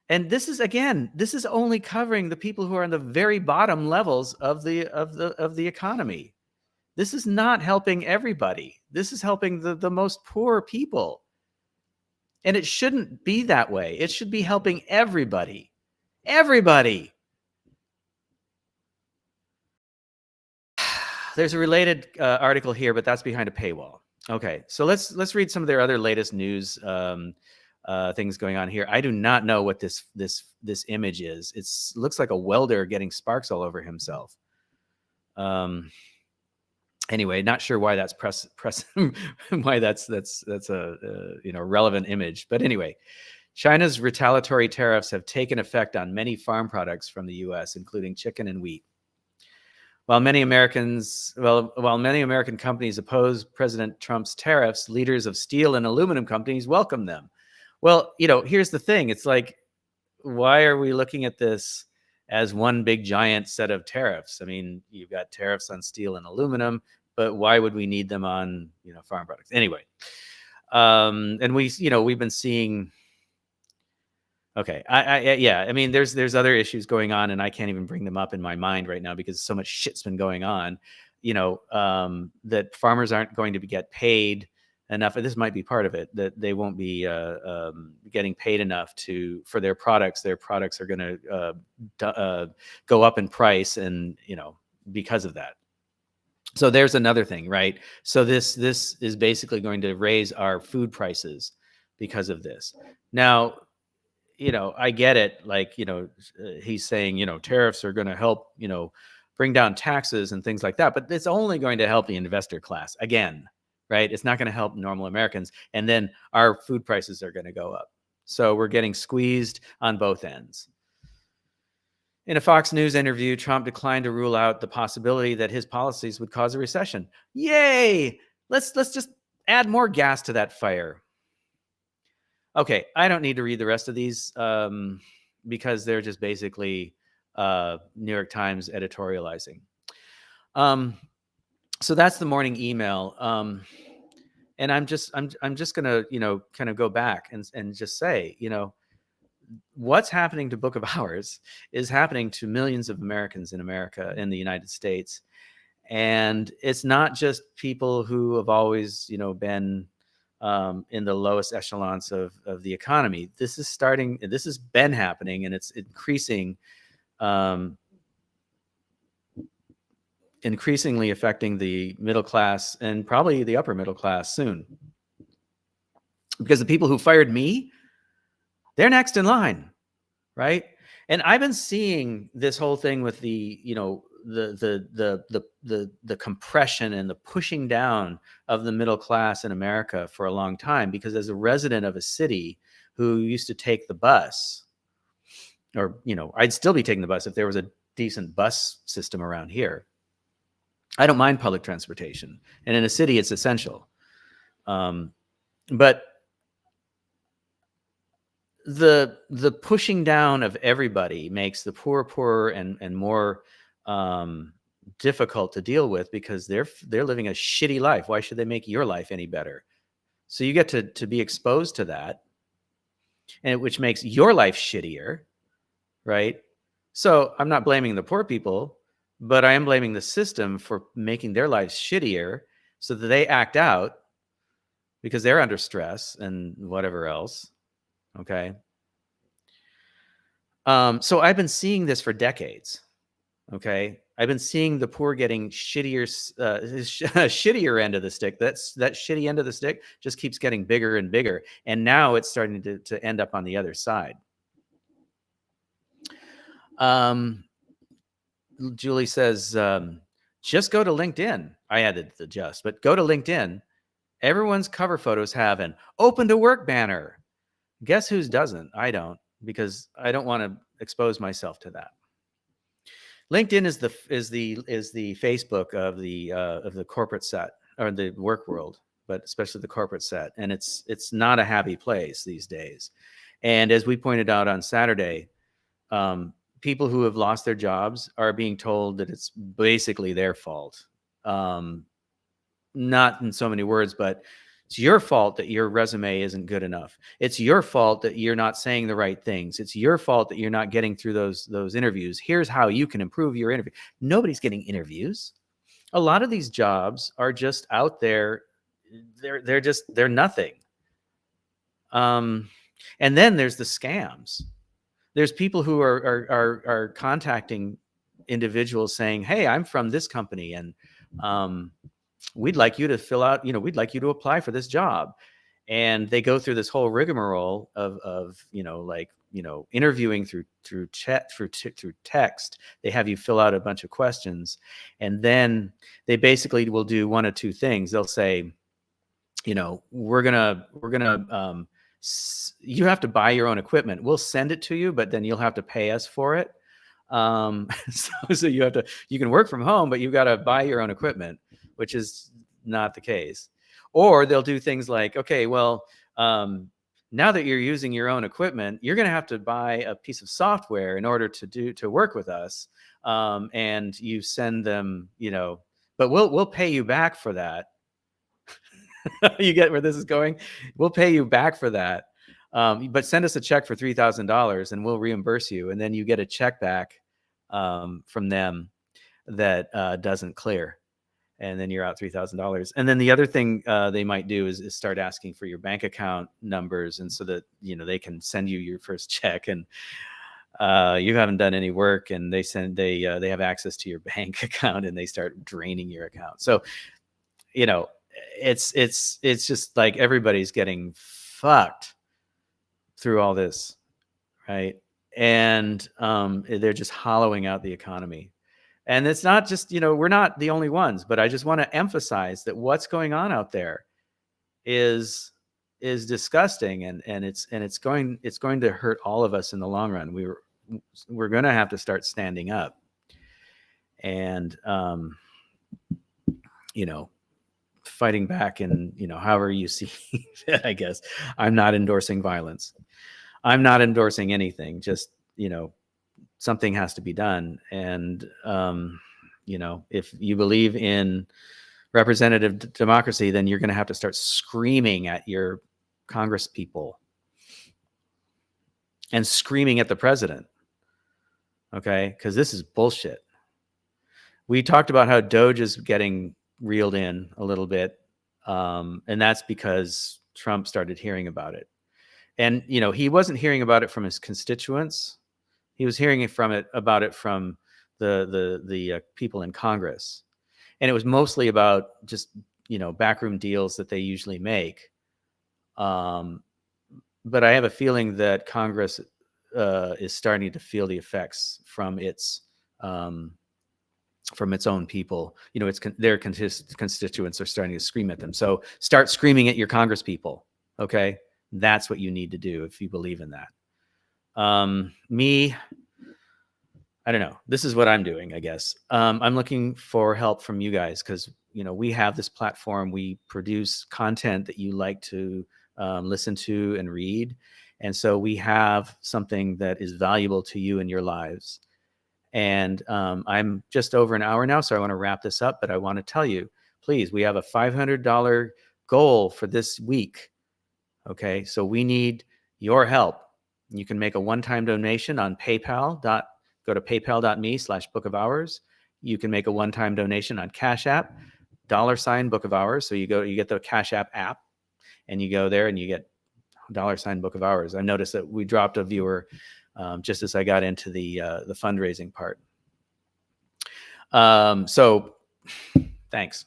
Speaker 1: And this is only covering the people who are on the very bottom levels of the economy. This is not helping everybody. This is helping the most poor people. And it shouldn't be that way. It should be helping everybody. Everybody. There's a related article here, but that's behind a paywall. Okay, so let's read some of their other latest news things going on here. I do not know what this image is. It looks like a welder getting sparks all over himself. Anyway, not sure why that's why that's a relevant image. But anyway, China's retaliatory tariffs have taken effect on many farm products from the U.S., including chicken and wheat. While many American companies oppose President Trump's tariffs, leaders of steel and aluminum companies welcome them. Well, here's the thing. It's like, why are we looking at this as one big giant set of tariffs? I mean, you've got tariffs on steel and aluminum, but why would we need them on, farm products? Anyway, and we've been seeing. Okay. I mean, there's other issues going on, and I can't even bring them up in my mind right now because so much shit's been going on, that farmers aren't going to get paid enough. This might be part of it, that they won't be getting paid enough for their products. Their products are going to go up in price, and, because of that. So there's another thing, right? So this is basically going to raise our food prices because of this. Now, I get it. Like, he's saying, tariffs are going to help, bring down taxes and things like that. But it's only going to help the investor class again, right? It's not going to help normal Americans. And then our food prices are going to go up. So we're getting squeezed on both ends. In a Fox News interview, Trump declined to rule out the possibility that his policies would cause a recession. Yay! Let's just add more gas to that fire. Okay, I don't need to read the rest of these because they're just basically New York Times editorializing. So that's the morning email, and I'm just gonna kind of go back and just say what's happening to Book of Hours is happening to millions of Americans in the United States, and it's not just people who have always been in the lowest echelons of the economy. This has been happening, and it's increasingly affecting the middle class and probably the upper middle class soon. Because the people who fired me, they're next in line, right? And I've been seeing this whole thing with the, the compression and the pushing down of the middle class in America for a long time, because as a resident of a city who used to take the bus, or, I'd still be taking the bus if there was a decent bus system around here. I don't mind public transportation, and in a city it's essential. But the pushing down of everybody makes the poor poorer and more difficult to deal with, because they're living a shitty life. Why should they make your life any better? So you get to be exposed to that, and which makes your life shittier, right? So I'm not blaming the poor people, but I am blaming the system for making their lives shittier, so that they act out because they're under stress and whatever else. Okay. So I've been seeing this for decades. Okay. I've been seeing the poor getting shittier, shittier end of the stick. That shitty end of the stick just keeps getting bigger and bigger. And now it's starting to end up on the other side. Julie says, just go to LinkedIn. I added the just, but go to LinkedIn. Everyone's cover photos have an open to work banner. Guess whose doesn't? I don't, because I don't want to expose myself to that. LinkedIn is the Facebook of the corporate set, or the work world, but especially the corporate set. And it's not a happy place these days. And as we pointed out on Saturday, people who have lost their jobs are being told that it's basically their fault. Not in so many words, but it's your fault that your resume isn't good enough. It's your fault that you're not saying the right things. It's your fault that you're not getting through those interviews. Here's how you can improve your interview. Nobody's getting interviews. A lot of these jobs are just out there. They're nothing. And then there's the scams. There's people who are contacting individuals saying, "Hey, I'm from this company, and we'd like you to fill out, we'd like you to apply for this job." And they go through this whole rigmarole of interviewing through chat, through text. They have you fill out a bunch of questions, and then they basically will do one of two things. They'll say, we're gonna you have to buy your own equipment. We'll send it to you, but then you'll have to pay us for it. So you can work from home, but you've got to buy your own equipment, which is not the case. Or they'll do things like, okay, well, now that you're using your own equipment, you're going to have to buy a piece of software in order to work with us. And you send them, but we'll pay you back for that. You get where this is going? We'll pay you back for that. But send us a check for $3,000 and we'll reimburse you. And then you get a check back from them that doesn't clear. And then you're out $3,000. And then the other thing they might do is start asking for your bank account numbers, and so that they can send you your first check, and you haven't done any work, and they have access to your bank account, and they start draining your account. So it's just like everybody's getting fucked through all this, right? And they're just hollowing out the economy. And it's not just, we're not the only ones, but I just want to emphasize that what's going on out there is disgusting, and it's going to hurt all of us in the long run. We're going to have to start standing up, and fighting back, and however you see it. I guess I'm not endorsing violence. I'm not endorsing anything. Just something has to be done. And if you believe in representative democracy, then you're going to have to start screaming at your Congress people and screaming at the president. Okay, because this is bullshit. We talked about how Doge is getting reeled in a little bit, and that's because Trump started hearing about it. And he wasn't hearing about it from his constituents. He was hearing about it from the people in Congress, and it was mostly about just backroom deals that they usually make. But I have a feeling that Congress is starting to feel the effects from its own people. You know, their constituents are starting to scream at them. So start screaming at your Congress people. Okay, that's what you need to do if you believe in that. Me, I don't know. This is what I'm doing, I guess. I'm looking for help from you guys because, you know, we have this platform. We produce content that you like to listen to and read. And so we have something that is valuable to you in your lives. And I'm just over an hour now, so I want to wrap this up. But I want to tell you, please, we have a $500 goal for this week. Okay, so we need your help. You can make a one-time donation on PayPal. Go to paypal.me/Book of Hours. You can make a one-time donation on Cash App, $Book of Hours. So you get the Cash App, and you go there and you get $Book of Hours. I noticed that we dropped a viewer just as I got into the fundraising part. So thanks.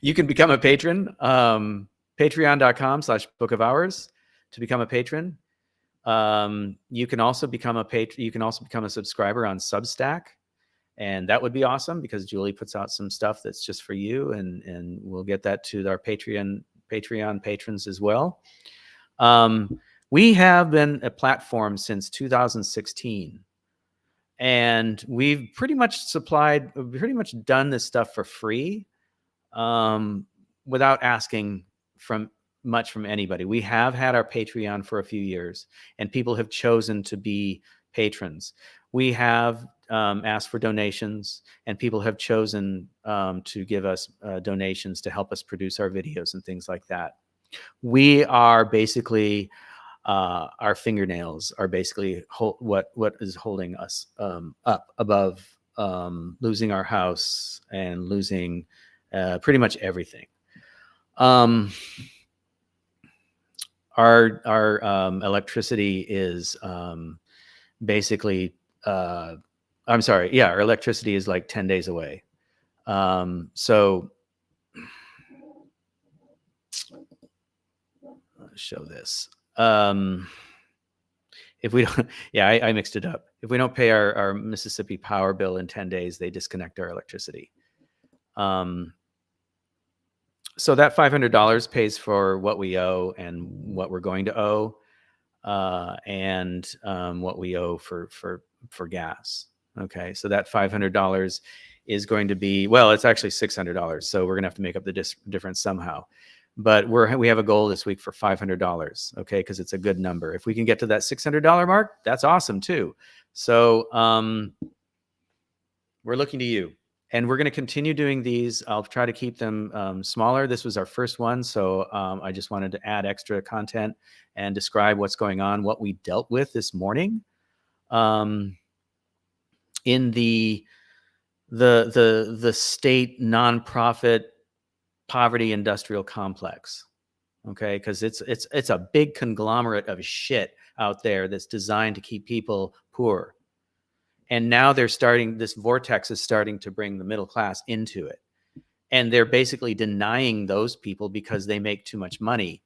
Speaker 1: You can become a patron. Patreon.com/Book of Hours to become a patron. You can also become a subscriber on Substack, and that would be awesome because Julie puts out some stuff that's just for you, and we'll get that to our Patreon patrons as well. We have been a platform since 2016, and we've pretty much done this stuff for free, without asking much from anybody. We have had our Patreon for a few years, and people have chosen to be patrons. We have asked for donations, and people have chosen to give us donations to help us produce our videos and things like that. We are basically our fingernails are basically what is holding us up above losing our house and losing pretty much everything. Our electricity is basically our electricity is like 10 days away. So let's show this. If we don't, I mixed it up. If we don't pay our Mississippi Power bill in 10 days, they disconnect our electricity. So that $500 pays for what we owe and what we're going to owe, and what we owe for gas. Okay, so that $500 is going to be, well, it's actually $600. So we're gonna have to make up the difference somehow. But we have a goal this week for $500. Okay, because it's a good number. If we can get to that $600 mark, that's awesome too. So we're looking to you. And we're going to continue doing these. I'll try to keep them smaller. This was our first one, so I just wanted to add extra content and describe what's going on, what we dealt with this morning in the state nonprofit poverty industrial complex. Okay, because it's a big conglomerate of shit out there that's designed to keep people poor. And now this vortex is starting to bring the middle class into it. And they're basically denying those people because they make too much money.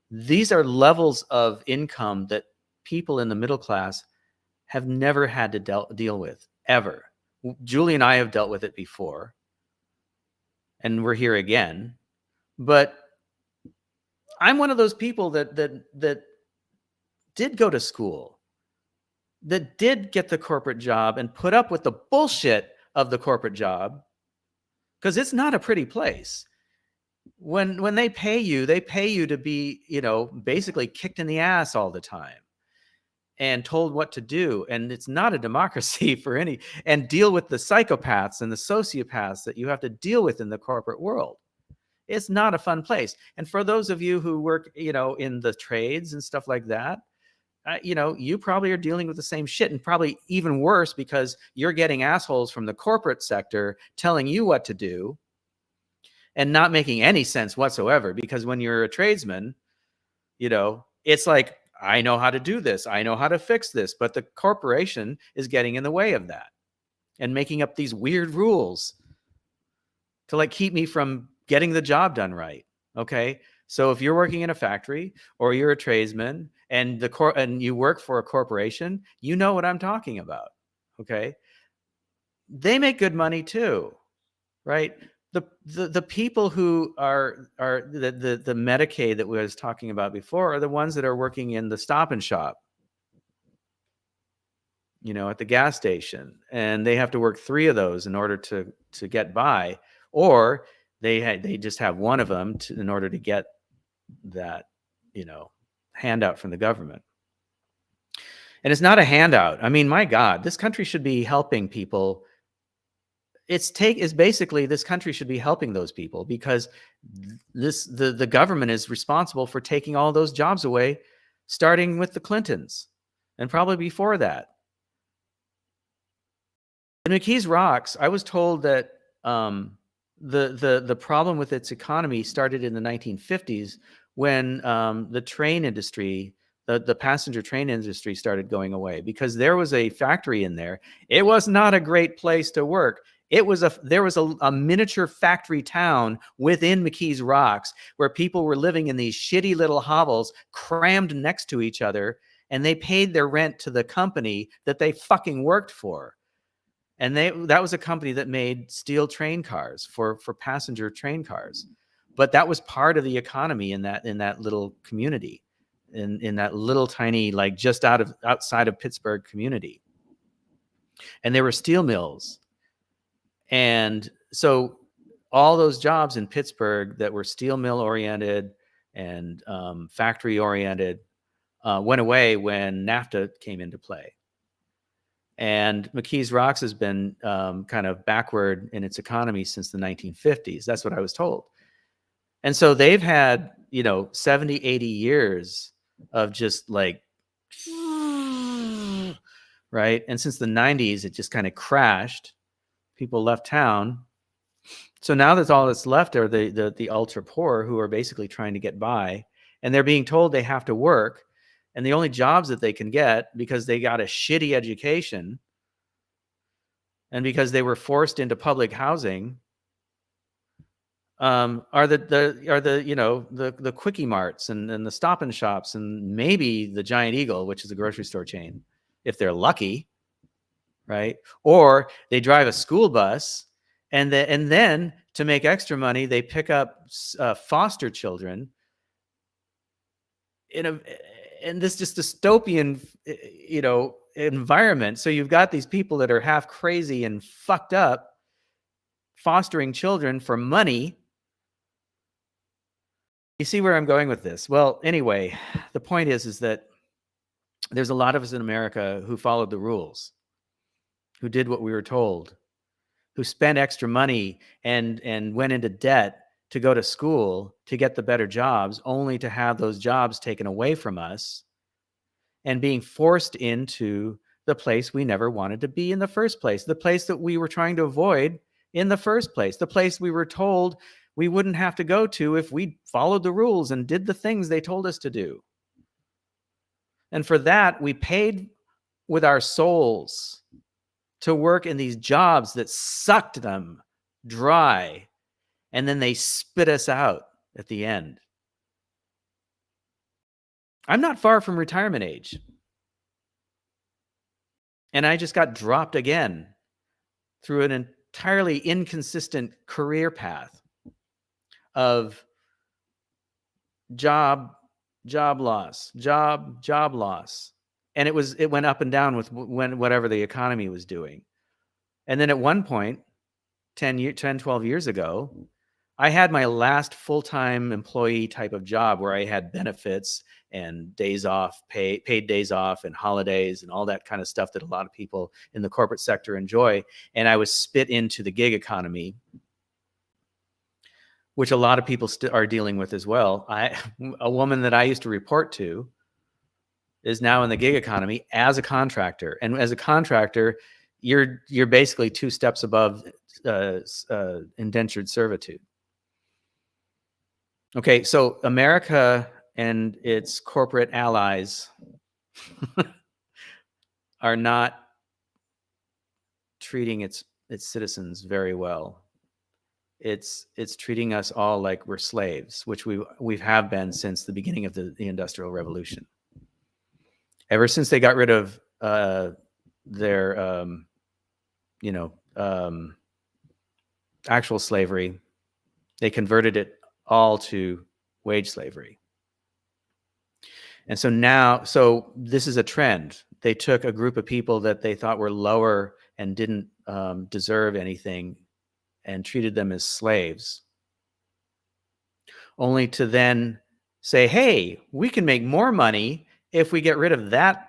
Speaker 1: These are levels of income that people in the middle class have never had to deal with, ever. Julie and I have dealt with it before, and we're here again. But I'm one of those people that did go to school, that did get the corporate job and put up with the bullshit of the corporate job, because it's not a pretty place. When they pay you to be, basically kicked in the ass all the time and told what to do. And it's not a democracy and deal with the psychopaths and the sociopaths that you have to deal with in the corporate world. It's not a fun place. And for those of you who work, in the trades and stuff like that, you probably are dealing with the same shit, and probably even worse because you're getting assholes from the corporate sector telling you what to do and not making any sense whatsoever. Because when you're a tradesman, it's like, I know how to do this, I know how to fix this, but the corporation is getting in the way of that and making up these weird rules to keep me from getting the job done right. Okay. So if you're working in a factory or you're a tradesman and and you work for a corporation, you know what I'm talking about. Okay. They make good money too, right? The people who are the Medicaid that we was talking about before are the ones that are working in the Stop and Shop, at the gas station, and they have to work 3 of those in order to get by, or they just have one of them in order to get that, handout from the government. And it's not a handout. I mean, my God, this country should be helping people. Is basically, this country should be helping those people, because the government is responsible for taking all those jobs away, starting with the Clintons and probably before that. In McKees Rocks, I was told that the problem with its economy started in the 1950s when the train industry, the passenger train industry, started going away, because there was a factory in there. It was not a great place to work. There was a miniature factory town within McKees Rocks where people were living in these shitty little hovels crammed next to each other, and they paid their rent to the company that they fucking worked for. And that was a company that made steel train cars for passenger train cars. But that was part of the economy in that little community, in that little tiny, like just outside of Pittsburgh community. And there were steel mills. And so all those jobs in Pittsburgh that were steel mill oriented and factory oriented went away when NAFTA came into play. And McKees Rocks has been kind of backward in its economy since the 1950s. That's what I was told. And so they've had, 70, 80 years of just like, right? And since the 90s, it just kind of crashed. People left town. So now that's all that's left are the ultra poor, who are basically trying to get by. And they're being told they have to work. And the only jobs that they can get, because they got a shitty education and because they were forced into public housing, are the Quickie Marts and the Stop and Shops, and maybe the Giant Eagle, which is a grocery store chain, if they're lucky, right? Or they drive a school bus, and then to make extra money, they pick up foster children in this just dystopian, environment. So you've got these people that are half crazy and fucked up, fostering children for money. You see where I'm going with this? Well, anyway, the point is that there's a lot of us in America who followed the rules, who did what we were told, who spent extra money and went into debt to go to school to get the better jobs, only to have those jobs taken away from us and being forced into the place we never wanted to be in the first place, the place that we were trying to avoid in the first place, the place we were told we wouldn't have to go to if we followed the rules and did the things they told us to do. And for that, we paid with our souls to work in these jobs that sucked them dry, and then they spit us out at the end. I'm not far from retirement age. And I just got dropped again through an entirely inconsistent career path of job loss. And it went up and down with whatever the economy was doing. And then at one point, 10, 12 years ago, I had my last full-time employee type of job where I had benefits and days off, paid days off and holidays and all that kind of stuff that a lot of people in the corporate sector enjoy. And I was spit into the gig economy, which a lot of people are dealing with as well. A woman that I used to report to is now in the gig economy as a contractor. And as a contractor, you're basically 2 steps above indentured servitude. Okay, so America and its corporate allies are not treating its citizens very well. It's treating us all like we're slaves, which we have been since the beginning of the Industrial Revolution. Ever since they got rid of their, actual slavery, they converted it all to wage slavery. And so this is a trend. They took a group of people that they thought were lower and didn't deserve anything and treated them as slaves, only to then say, hey, we can make more money if we get rid of that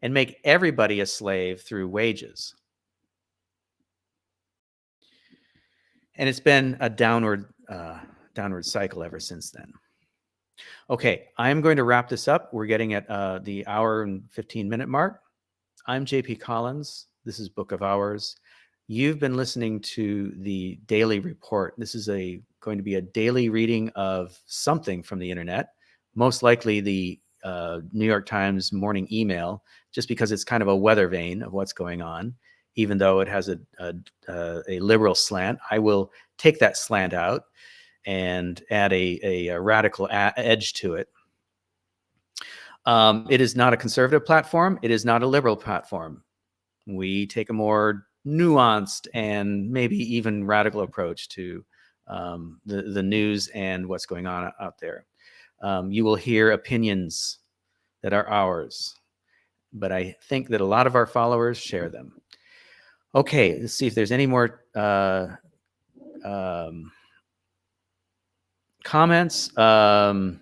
Speaker 1: and make everybody a slave through wages. And it's been a downward cycle ever since then. Okay, I'm going to wrap this up. We're getting at the hour and 15-minute mark. I'm JP Collins. This is Book of Hours. You've been listening to the Daily Report. This is going to be a daily reading of something from the internet, most likely the New York Times morning email, just because it's kind of a weather vane of what's going on, even though it has a liberal slant. I will take that slant out and add a radical edge to it. It is not a conservative platform. It is not a liberal platform. We take a more nuanced and maybe even radical approach to the news and what's going on out there. You will hear opinions that are ours, but I think that a lot of our followers share them. Okay, let's see if there's any more comments. PayPal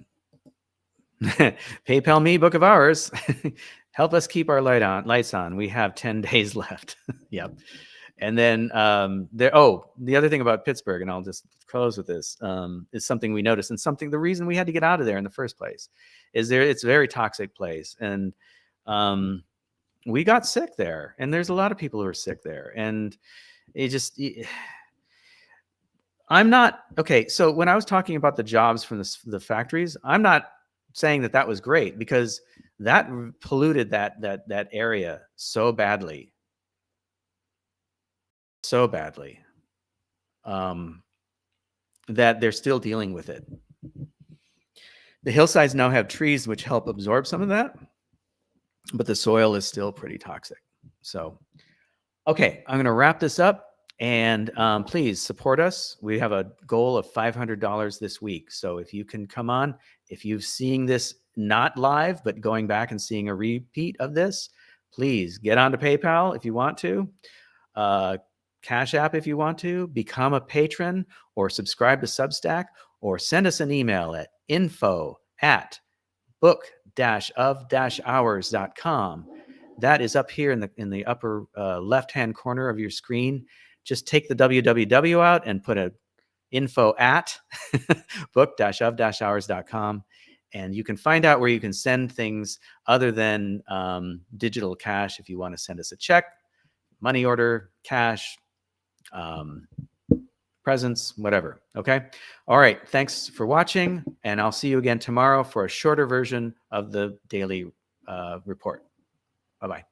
Speaker 1: me, Book of Hours. Help us keep our lights on. We have 10 days left. Yep. And then the other thing about Pittsburgh, and I'll just close with this, is something we noticed, and the reason we had to get out of there in the first place is it's a very toxic place. And we got sick there, and there's a lot of people who are sick there. And I'm not, okay, so when I was talking about the jobs from the factories, I'm not saying that was great, because that polluted that area so badly, that they're still dealing with it. The hillsides now have trees which help absorb some of that, but the soil is still pretty toxic. So, okay, I'm going to wrap this up. And please support us. We have a goal of $500 this week. So if you can come on, if you've seen this not live, but going back and seeing a repeat of this, please get onto PayPal if you want to, Cash App if you want to, become a patron, or subscribe to Substack, or send us an email at info@book-of-hours.com. That is up here in the upper left-hand corner of your screen. Just take the www out and put a info at book-of-hours.com, and you can find out where you can send things other than digital cash. If you want to send us a check, money order, cash, presents, whatever. Okay. All right. Thanks for watching, and I'll see you again tomorrow for a shorter version of the daily report. Bye-bye.